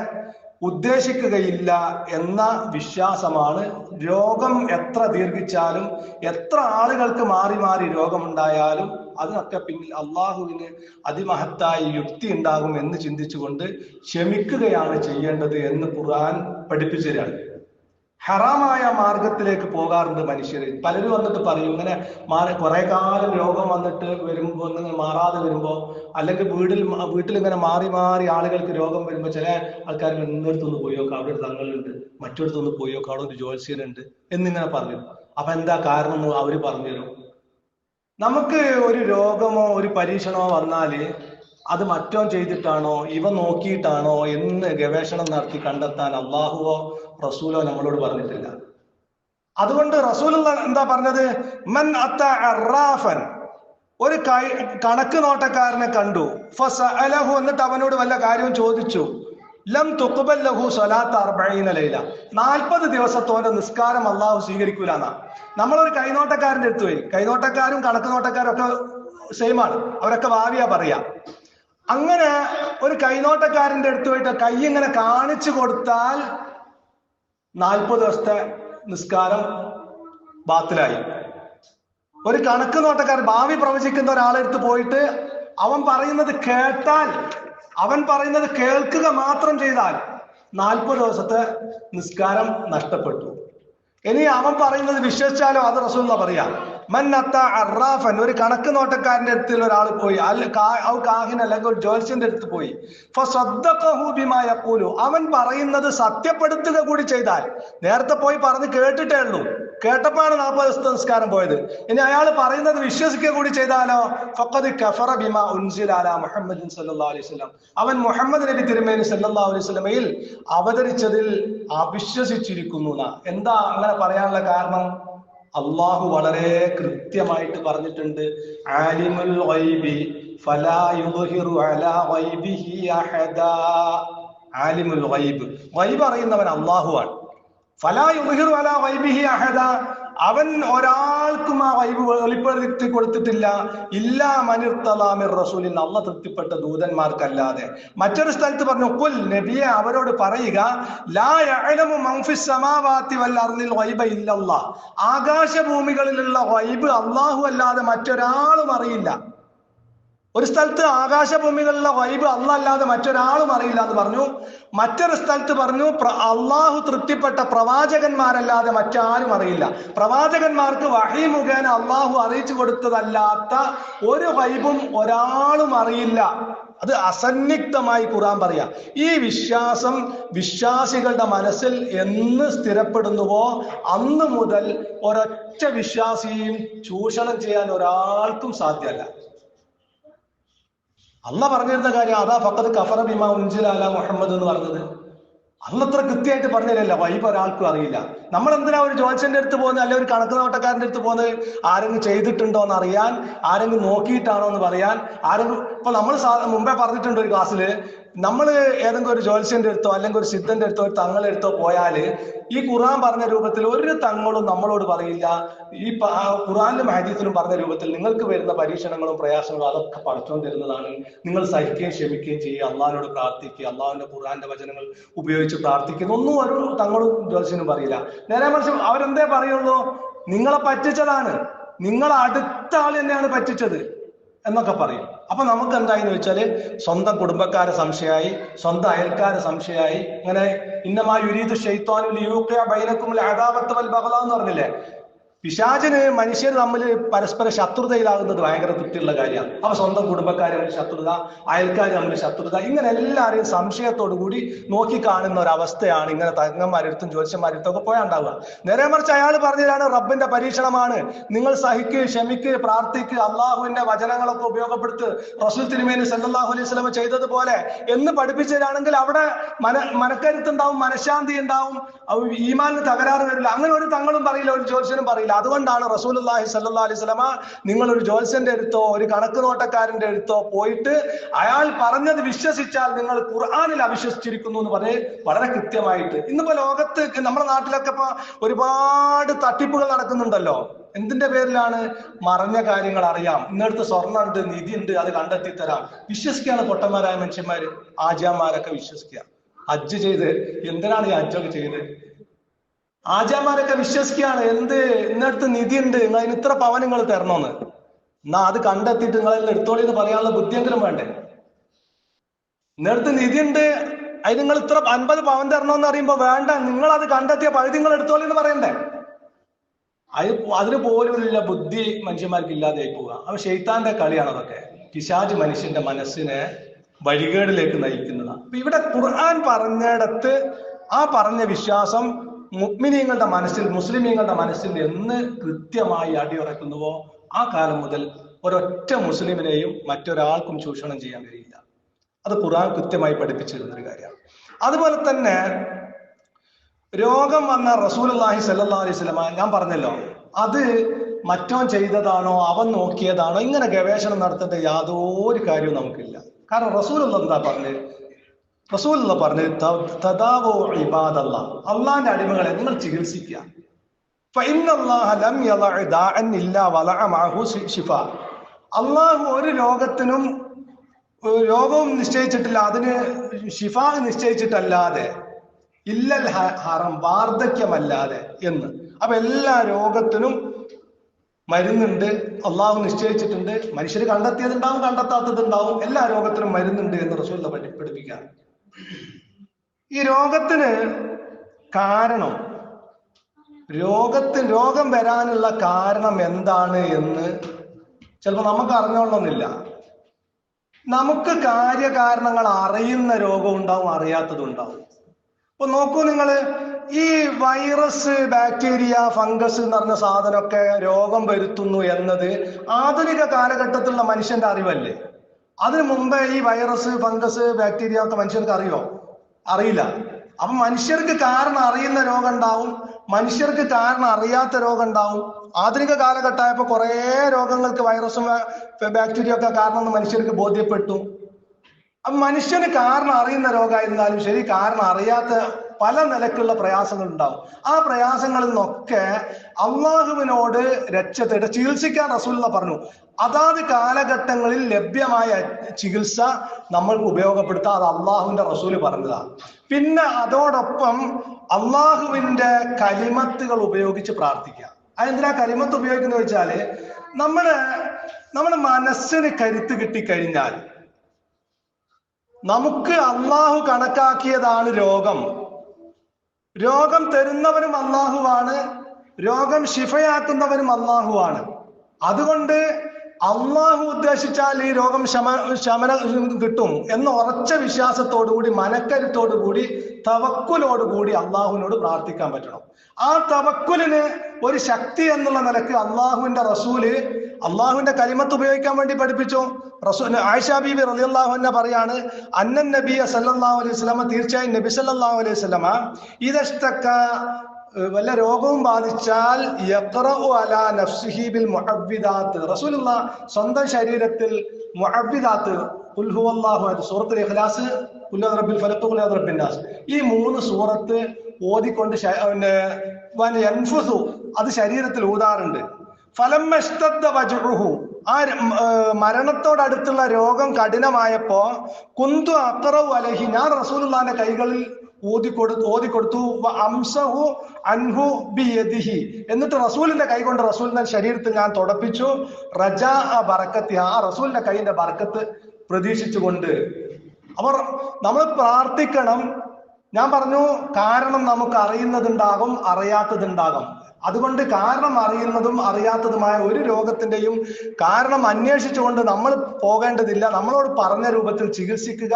ഉദ്ദേശിക്കുകയില്ല എന്ന വിശ്വാസമാണ്. രോഗം എത്ര ദീർഘിച്ചാലും, എത്ര ആളുകൾക്ക് മാറി മാറി രോഗമുണ്ടായാലും അതിനൊക്കെ പിന്നിൽ അള്ളാഹുവിന് അതിമഹത്തായ യുക്തി ഉണ്ടാകും എന്ന് ചിന്തിച്ചുകൊണ്ട് ക്ഷമിക്കുകയാണ് ചെയ്യേണ്ടത് എന്ന് ഖുർആൻ പഠിപ്പിച്ചതാണ്. ഹറാമായ മാർഗത്തിലേക്ക് പോകാറുണ്ട് മനുഷ്യർ. പലരും വന്നിട്ട് പറയും, ഇങ്ങനെ കുറെ കാലം രോഗം വന്നിട്ട് വരുമ്പോ മാറാതെ വരുമ്പോ, അല്ലെങ്കിൽ വീട്ടിൽ ഇങ്ങനെ മാറി മാറി ആളുകൾക്ക് രോഗം വരുമ്പോ ചില ആൾക്കാർ ഇന്നടുത്തൊന്ന് പോയി നോക്കാം, അവിടെ ഒരു തങ്ങളുണ്ട്, മറ്റൊരിടത്തൊന്ന് പോയി നോക്കാം, അവിടെ ഒരു ജ്യോത്സ്യനുണ്ട് എന്നിങ്ങനെ പറഞ്ഞു. അപ്പൊ എന്താ കാരണം എന്ന് അവര് പറഞ്ഞുതരും. നമുക്ക് ഒരു രോഗമോ ഒരു പരീക്ഷണമോ വന്നാല് അത് മറ്റോൻ ചെയ്തിട്ടാണോ ഇവ നോക്കിയിട്ടാണോ എന്ന് ഗവേഷണം നടത്തി കണ്ടെത്താൻ അള്ളാഹുവോ റസൂലോ നമ്മളോട് പറഞ്ഞിട്ടില്ല. അതുകൊണ്ട് റസൂൽ എന്താ പറഞ്ഞത്? മൻ അത്ത അറാഫൻ, ഒരു കണക്ക് നോട്ടക്കാരനെ കണ്ടു. ഫസഅലഹു, എന്നിട്ട് അവനോട് വല്ല കാര്യവും ചോദിച്ചു. ലം തുഖ്ബൽ ലഹു സ്വലാത്ത് 40 ലൈല, 40 ദിവസത്തോടെ നിസ്കാരം അള്ളാഹു സ്വീകരിക്കൂലെന്നാ. നമ്മളൊരു കൈനോട്ടക്കാരൻ്റെ അടുത്ത് പോയി, കൈനോട്ടക്കാരും കണക്ക് നോട്ടക്കാരും ഒക്കെ സെയിമാണ്, അവരൊക്കെ ഭാവിയാ പറയാ. അങ്ങനെ ഒരു കൈനോട്ടക്കാരൻ്റെ അടുത്ത് പോയിട്ട് കൈ ഇങ്ങനെ കാണിച്ചു കൊടുത്താൽ 40 ദിവസത്തെ നിസ്കാരം ബാത്തിലായി. ഒരു കണക്ക് നോട്ടക്കാരൻ, ഭാവി പ്രവചിക്കുന്ന ഒരാളെടുത്ത് പോയിട്ട് അവൻ പറയുന്നത് കേട്ടാൽ, അവൻ പറയുന്നത് കേൾക്കുക മാത്രം ചെയ്താൽ 40 ദിവസത്തെ നിസ്കാരം നഷ്ടപ്പെട്ടു. ഇനി അവൻ പറയുന്നത് വിശ്വസിച്ചാലോ അത് റസൂലുള്ള പറയാ. മന്നത്ത അറാഫൻ, ഒരു കണക്ക് നോട്ടക്കാരന്റെ അടുത്തിൽ ഒരാൾ പോയി, കാഹിൻ അല്ലെങ്കിൽ ഒരു ജോത്സ്യന്റെ അടുത്ത് പോയി, ഫസദ്ദഖഹു ബിമാ യഖൂലു, അവൻ പറയുന്നത് സത്യപ്പെടുത്തുക കൂടി ചെയ്താൽ, നേരത്തെ പോയി പറഞ്ഞ് കേട്ടിട്ടേ ഉള്ളൂ, കേട്ടപ്പോഴാണ് 40 ദിവസത്തെ നിസ്കാരം പോയത്, ഇനി അയാൾ പറയുന്നത് വിശ്വസിക്കുക കൂടി ചെയ്താലോ, ഫഖദ് കഫറ ബിമാ ഉൻസില അലാ മുഹമ്മദിൻ സല്ലല്ലാഹു അലൈഹി വസല്ലം, അവൻ മുഹമ്മദ് നബി തിരുമേനി സല്ലല്ലാഹു അലൈഹി വസല്ലമയിൽ അവതരിച്ചതിൽ അവിശ്വസിച്ചിരിക്കുന്നു. എന്താ അങ്ങനെ പറയാനുള്ള കാരണം? അള്ളാഹു വളരെ കൃത്യമായിട്ട് പറഞ്ഞിട്ടുണ്ട്, ആലിമുൽ ഗൈബി ഫലാ യുദ്ഹിറു അലാ ഗൈബിഹി അഹദാ. ആലിമുൽ ഗൈബ്, ഗൈബ് അറിയുന്നവൻ അള്ളാഹുവാണ്. ഫലാ യുദ്ഹിറു അലാ ഗൈബിഹി അഹദാ, അവൻ ഒരാൾക്കും ആ ഗൈബ് വെളിപ്പെടുത്തി കൊടുത്തിട്ടില്ല. ഇല്ലാ മനിർത്തലാ മിർ റസൂലിൻ, അള്ളാഹ് തൃപ്തിപ്പെട്ട ദൂതന്മാർക്കല്ലാതെ. മറ്റൊരു സ്ഥലത്ത് പറഞ്ഞു, ഖുൽ, നബിയെ അവരോട് പറയുക, ലാ യഅലമു മൻ ഫിസ് സമാവാതി വൽ അർദിൽ ഗൈബ ഇല്ലല്ലാഹ്, ആകാശഭൂമികളിലുള്ള ഗൈബ് അല്ലാഹു അല്ലാതെ മറ്റൊരാളും അറിയില്ല. ഒരു സ്ഥലത്ത് ആകാശഭൂമികളിലുള്ള ഗൈബ് അല്ലാഹ് അല്ലാതെ മറ്റൊരാളും അറിയില്ല എന്ന് പറഞ്ഞു. മറ്റൊരു സ്ഥലത്ത് പറഞ്ഞു, അള്ളാഹു തൃപ്തിപ്പെട്ട പ്രവാചകന്മാരല്ലാതെ മറ്റാരും അറിയില്ല. പ്രവാചകന്മാർക്ക് വഹി മുഖേന അള്ളാഹു അറിയിച്ചു കൊടുത്തതല്ലാത്ത ഒരു ഗൈബും ഒരാളും അറിയില്ല. അത് അസന്നിഗ്ധമായി ഖുർആൻ പറയാ. ഈ വിശ്വാസം വിശ്വാസികളുടെ മനസ്സിൽ എന്ന് സ്ഥിരപ്പെടുന്നുവോ അന്ന് മുതൽ ഒരൊറ്റ വിശ്വാസിയെയും ചൂഷണം ചെയ്യാൻ ഒരാൾക്കും സാധ്യമല്ല. അള്ളാഹ് പറഞ്ഞിരുന്ന കാര്യം അതാ, ഫഖദ് കഫറ ബിമാ ഉൻസില അലാ മുഹമ്മദ് എന്ന് പറഞ്ഞത്. അന്നത്ര കൃത്യമായിട്ട് പറഞ്ഞില്ലല്ലോ, വൈബ് ഒരാൾക്കും അറിയില്ല. നമ്മൾ എന്തിനാ ഒരു ജോത്സ്യന്റെ അടുത്ത് പോകുന്നത്, അല്ലെങ്കിൽ ഒരു കണക്ക് നോട്ടക്കാരന്റെ അടുത്ത് പോകുന്നത്? ആരെങ്കിലും ചെയ്തിട്ടുണ്ടോ എന്ന് അറിയാൻ, ആരെങ്കിലും നോക്കിയിട്ടാണോ എന്ന് പറയാൻ, ആരെങ്കിലും. ഇപ്പൊ നമ്മൾ മുമ്പേ പറഞ്ഞിട്ടുണ്ട് ഒരു ക്ലാസ്സിൽ, നമ്മൾ ഏതെങ്കിലും ഒരു ജോത്സ്യന്റെ അടുത്തോ അല്ലെങ്കിൽ ഒരു സിദ്ധന്റെ അടുത്തോ ഒരു തങ്ങളുടെ അടുത്തോ പോയാല് ഈ ഖുർആൻ പറഞ്ഞ രൂപത്തിൽ ഒരു തങ്ങളും നമ്മളോട് പറയില്ല, ഈ ഖുർആനിലും ഹദീസിലും പറഞ്ഞ രൂപത്തിൽ നിങ്ങൾക്ക് വരുന്ന പരീക്ഷണങ്ങളും പ്രയാസങ്ങളും അതൊക്കെ പഠിച്ചോൻ തരുന്നതാണ്, നിങ്ങൾ സഹിക്കുകയും ക്ഷമിക്കുകയും ചെയ്യുക, അള്ളാഹിനോട് പ്രാർത്ഥിക്കുക, അള്ളാഹുവിന്റെ ഖുർആന്റെ വചനങ്ങൾ ഉപയോഗിച്ച് പ്രാർത്ഥിക്കുക, ഒന്നും ഒരു തങ്ങളും ജോത്സ്യനും പറയില്ല. നേരെ മറിച്ച് അവരെന്തേ പറയുള്ളൂ, നിങ്ങളെ പറ്റിച്ചതാണ്, നിങ്ങളെ അടുത്ത ആൾ തന്നെയാണ് പറ്റിച്ചത് എന്നൊക്കെ പറയും. അപ്പൊ നമുക്ക് എന്തായെന്ന് വെച്ചാല് സ്വന്തം കുടുംബക്കാരെ സംശയമായി, സ്വന്തം അയൽക്കാരെ സംശയമായി. ഇങ്ങനെ ഇന്നമാ യുരീദു ശൈത്വാനു ലിയൂഖിഅ ബൈനകുമുൽ അദാവത വൽ ബഗ്ളാ എന്ന് പറഞ്ഞില്ലേ, പിശാചിന് മനുഷ്യർ തമ്മിൽ പരസ്പര ശത്രുതയിലാകുന്നത് ഭയങ്കര തൃപ്തിയുള്ള കാര്യമാണ്. അപ്പൊ സ്വന്തം കുടുംബക്കാരെ തമ്മിൽ ശത്രുത, അയൽക്കാർ തമ്മിൽ ശത്രുത, ഇങ്ങനെ എല്ലാവരെയും സംശയത്തോടു കൂടി നോക്കി കാണുന്ന ഒരവസ്ഥയാണ് ഇങ്ങനെ തങ്ങന്മാരെടുത്തും ജ്യോത്സ്യന്മാരെടുത്തും ഒക്കെ പോയാണ്ടാവുക. നേരെ മറിച്ച് അയാൾ പറഞ്ഞതാണ് റബ്ബിന്റെ പരീക്ഷണമാണ്, നിങ്ങൾ സഹിക്കുക, ക്ഷമിക്കുക, പ്രാർത്ഥിക്കുക, അള്ളാഹുവിന്റെ വചനങ്ങളൊക്കെ ഉപയോഗപ്പെടുത്ത്, റസൂൽ തിരുമേനി സല്ലല്ലാഹു അലൈഹി വസല്ലം ചെയ്തതുപോലെ എന്ന് പഠിപ്പിച്ചതാണെങ്കിൽ അവിടെ മനക്കരുത്തുണ്ടാവും, മനഃശാന്തി ഉണ്ടാവും, ഈമാനിന് തകരാറ് വരില്ല. അങ്ങനെ ഒരു തങ്ങളും പറയില്ല, ഒരു ജ്യോത്സ്യനും പറയില്ല. അതുകൊണ്ടാണ് റസൂലുള്ളാഹി സ്വല്ലല്ലാഹു അലൈഹി വസല്ലമ നിങ്ങൾ ഒരു ജ്യോത്സ്യന്റെ അടുത്തോ ഒരു കണക്ക് നോട്ടക്കാരന്റെ അടുത്തോ പോയിട്ട് അയാൾ പറഞ്ഞത് വിശ്വസിച്ചാൽ നിങ്ങൾ ഖുർആനിൽ അവിശ്വസിച്ചിരിക്കുന്നു എന്ന് പറഞ്ഞ് വളരെ കൃത്യമായിട്ട്. ഇന്നിപ്പോ ലോകത്ത് നമ്മുടെ നാട്ടിലൊക്കെ ഇപ്പൊ ഒരുപാട് തട്ടിപ്പുകൾ നടക്കുന്നുണ്ടല്ലോ. എന്തിന്റെ പേരിലാണ്? മറഞ്ഞ കാര്യങ്ങൾ അറിയാം, ഇന്നടുത്ത് സ്വർണ്ണമുണ്ട്, നിധി ഉണ്ട്, അത് കണ്ടെത്തി തരാം. വിശ്വസിക്കുകയാണ് പൊട്ടന്മാരായ മനുഷ്യന്മാര്, ആജാമാരൊക്കെ വിശ്വസിക്കുക. ഹജ്ജ് ചെയ്ത് എന്തിനാണ് ഈ ഹജ്ജൊക്കെ ചെയ്ത്? ആജാമാരൊക്കെ വിശ്വസിക്കുകയാണ്, എന്ത് ഇന്നടുത്ത് നിധി ഉണ്ട്, നിങ്ങൾ അതിന് ഇത്ര പവൻ നിങ്ങൾ തരണമെന്ന്. എന്നാ അത് കണ്ടെത്തിയിട്ട് നിങ്ങൾ എടുത്തോളി എന്ന് പറയാനുള്ള ബുദ്ധിയെങ്കിലും വേണ്ടേ? ഇന്നടുത്ത് നിധി ഉണ്ട്, അതിന് നിങ്ങൾ ഇത്ര 50 പവൻ തരണമെന്ന് അറിയുമ്പോ വേണ്ട, നിങ്ങൾ അത് കണ്ടെത്തിയ പകുതി നിങ്ങൾ എടുത്തോളി എന്ന് പറയണ്ടേ? അതിന് പോലുമില്ല ബുദ്ധി മനുഷ്യന്മാർക്ക് ഇല്ലാതെ പോവുക. അപ്പൊ ശൈത്താന്റെ കളിയാണ് അതൊക്കെ. പിശാച് മനുഷ്യന്റെ മനസ്സിനെ വഴികേടിലേക്ക് നയിക്കുന്നതാണ്. അപ്പൊ ഇവിടെ ഖുർആൻ പറഞ്ഞിടത്ത് ആ പറഞ്ഞ വിശ്വാസം മുഅ്മിനീങ്ങളുടെ മനസ്സിൽ, മുസ്ലിമീങ്ങളുടെ മനസ്സിൽ എന്ന് കൃത്യമായി അടിയുറക്കുന്നുവോ ആ കാലം മുതൽ ഒരൊറ്റ മുസ്ലിമിനെയും മറ്റൊരാൾക്കും ചൂഷണം ചെയ്യാൻ കഴിയില്ല. അത് ഖുർആൻ കൃത്യമായി പഠിപ്പിച്ചിരുന്നൊരു കാര്യമാണ്. അതുപോലെ തന്നെ രോഗം വന്ന റസൂലുള്ളാഹി സ്വല്ലല്ലാഹു അലൈഹി വസല്ലമ, ഞാൻ പറഞ്ഞല്ലോ, അത് മറ്റോൻ ചെയ്തതാണോ അവൻ നോക്കിയതാണോ ഇങ്ങനെ ഗവേഷണം നടത്തേണ്ട യാതൊരു കാര്യവും നമുക്കില്ല. കാരണം റസൂലുള്ള എന്താ പറഞ്ഞത്? റസൂലുള്ള പറഞ്ഞത് തദാവോ ഇബാദല്ലാ, അള്ളാന്റെ അടിമകളെ നിങ്ങൾ ചികിത്സിക്കുക. അള്ളാഹു ഒരു രോഗവും നിശ്ചയിച്ചിട്ടില്ല, അതിന് ഷിഫാ നിശ്ചയിച്ചിട്ടല്ലാതെ, ഇല്ലൽ ഹറം വാർദ്ധക്യമല്ലാതെ എന്ന്. അപ്പൊ എല്ലാ രോഗത്തിനും മരുന്നുണ്ട്, അള്ളാഹു നിശ്ചയിച്ചിട്ടുണ്ട്. മനുഷ്യർ കണ്ടെത്തിയതുണ്ടാവും, കണ്ടെത്താത്തതുണ്ടാവും, എല്ലാ രോഗത്തിനും മരുന്നുണ്ട് എന്ന് റസൂൽ പഠിപ്പിക്കാം. ഈ രോഗത്തിന് കാരണം, രോഗം വരാനുള്ള കാരണം എന്താണ് എന്ന് ചിലപ്പോൾ നമുക്ക് അറിഞ്ഞോളണമെന്നില്ല. നമുക്ക് കാര്യകാരണങ്ങൾ അറിയുന്ന രോഗം ഉണ്ടാവും, അറിയാത്തതുണ്ടാവും. അപ്പൊ നോക്കൂ നിങ്ങൾ, ഈ വൈറസ്, ബാക്ടീരിയ, ഫംഗസ് എന്ന് പറഞ്ഞ സാധനമൊക്കെ രോഗം വരുത്തുന്നു എന്നത് ആധുനിക കാലഘട്ടത്തിലുള്ള മനുഷ്യന്റെ അറിവല്ലേ? അതിനു മുമ്പേ ഈ വൈറസ്, ഫംഗസ്, ബാക്ടീരിയ ഒക്കെ മനുഷ്യർക്ക് അറിയില്ല. അപ്പൊ മനുഷ്യർക്ക് കാരണം അറിയുന്ന രോഗം ഉണ്ടാവും, മനുഷ്യർക്ക് കാരണം അറിയാത്ത രോഗം ഉണ്ടാവും. ആധുനിക കാലഘട്ടമായപ്പോ കുറെ രോഗങ്ങൾക്ക് വൈറസും ബാക്ടീരിയ ഒക്കെ കാരണം മനുഷ്യർക്ക് ബോധ്യപ്പെട്ടു. അപ്പൊ മനുഷ്യന് കാരണം അറിയുന്ന രോഗമായിരുന്നാലും ശരി, കാരണം അറിയാത്ത പല നിലക്കുള്ള പ്രയാസങ്ങൾ ഉണ്ടാവും. ആ പ്രയാസങ്ങളിൽ നിന്നൊക്കെ അള്ളാഹുവിനോട് രക്ഷ തേട, ചികിത്സിക്കാൻ റസൂലുള്ള പറഞ്ഞു. അതാത് കാലഘട്ടങ്ങളിൽ ലഭ്യമായ ചികിത്സ നമ്മൾക്ക് ഉപയോഗപ്പെടുത്താം. അത് അള്ളാഹുവിന്റെ റസൂല് പറഞ്ഞതാണ്. പിന്നെ അതോടൊപ്പം അള്ളാഹുവിന്റെ കലിമത്തുകൾ ഉപയോഗിച്ച് പ്രാർത്ഥിക്കുക. അതെന്തിനാ കലിമത്ത് ഉപയോഗിക്കുന്നത് വെച്ചാല്, നമ്മുടെ മനസ്സിന് കരുത്ത് കിട്ടിക്കഴിഞ്ഞാൽ, നമുക്ക് അള്ളാഹു കണക്കാക്കിയതാണ് രോഗം തരുന്നവനും അള്ളാഹുവാണ്, രോഗം ശിഫയാക്കുന്നവനും അള്ളാഹുവാണ്. അതുകൊണ്ട് അള്ളാഹു ഉദ്ദേശിച്ചാൽ ഈ രോഗം ശമനം കിട്ടും എന്ന ഉറച്ച വിശ്വാസത്തോടുകൂടി, മനക്കരുത്തോടുകൂടി, തവക്കുലോടുകൂടി അള്ളാഹുവിനോട് പ്രാർത്ഥിക്കാൻ പറ്റണം. ആ തവക്കുലിന് ഒരു ശക്തി എന്നുള്ള നിലക്ക് അള്ളാഹുവിന്റെ റസൂല് അള്ളാഹുവിന്റെ കലിമത്ത് ഉപയോഗിക്കാൻ വേണ്ടി പഠിപ്പിച്ചു. റസൂൽ ആയിഷ ബീബി റളിയല്ലാഹു അൻഹ പറയാണ്, അന്നൻ നബിയ സല്ലല്ലാഹു അലൈഹി വസല്ലമ, തീർച്ചയായും നബി സല്ലല്ലാഹു അലൈഹി വസല്ലമ ഇദസ്തക, വല്ല രോഗവും ബാധിച്ചാൽ, യഖറഉ അലാ നഫ്സിഹി ബിൽ മുഅവ്വിദാത്ത്, റസൂലുള്ളാഹ് സ്വന്തം ശരീരത്തിൽ മുഅവ്വിദാത്ത്, ഖുൽ ഹുവല്ലാഹു അഹദ്, സൂറത്തുൽ ഇഖ്ലാസ്, ഖുൽ അഊദു ബിറബ്ബിൽ ഫലഖ്, ഖുൽ അഊദു ബിറബ്ബിൻ നാസ്, ഈ 3 സൂറത്ത് ഓതിക്കൊണ്ട് അത് ശരീരത്തിൽ ഊതാറുണ്ട്. ഫലമ്മ ഇസ്തദ്ദ വജ്ഉഹു, ആ മരണത്തോടടുത്തുള്ള രോഗം കഠിനമായപ്പോ, കുന്തു അഖറഉ അലൈഹി, ഞാൻ റസൂലുള്ളാഹിന്റെ കൈകളിൽ ഓതിക്കൊടുത്തു, അംസഹു അൻഹു ബിയദിഹി, എന്നിട്ട് റസൂലിന്റെ കൈ കൊണ്ട് റസൂലിന്റെ ശരീരത്തിൽ ഞാൻ തുടപ്പിച്ചു. റജാ ബറക്കത്തി, ആ റസൂലിന്റെ കൈയിന്റെ ബർക്കത്ത് പ്രതീക്ഷിച്ചുകൊണ്ട്. അവർ നമ്മൾ പ്രാർത്ഥിക്കണം. ഞാൻ പറഞ്ഞു, കാരണം നമുക്ക് അറിയുന്നതുണ്ടാകും, അറിയാത്തതുണ്ടാകും. അതുകൊണ്ട് കാരണം അറിയുന്നതും അറിയാത്തതുമായ ഒരു രോഗത്തിന്റെയും കാരണം അന്വേഷിച്ചുകൊണ്ട് നമ്മൾ പോകേണ്ടതില്ല. നമ്മളോട് പറഞ്ഞ രൂപത്തിൽ ചികിത്സിക്കുക.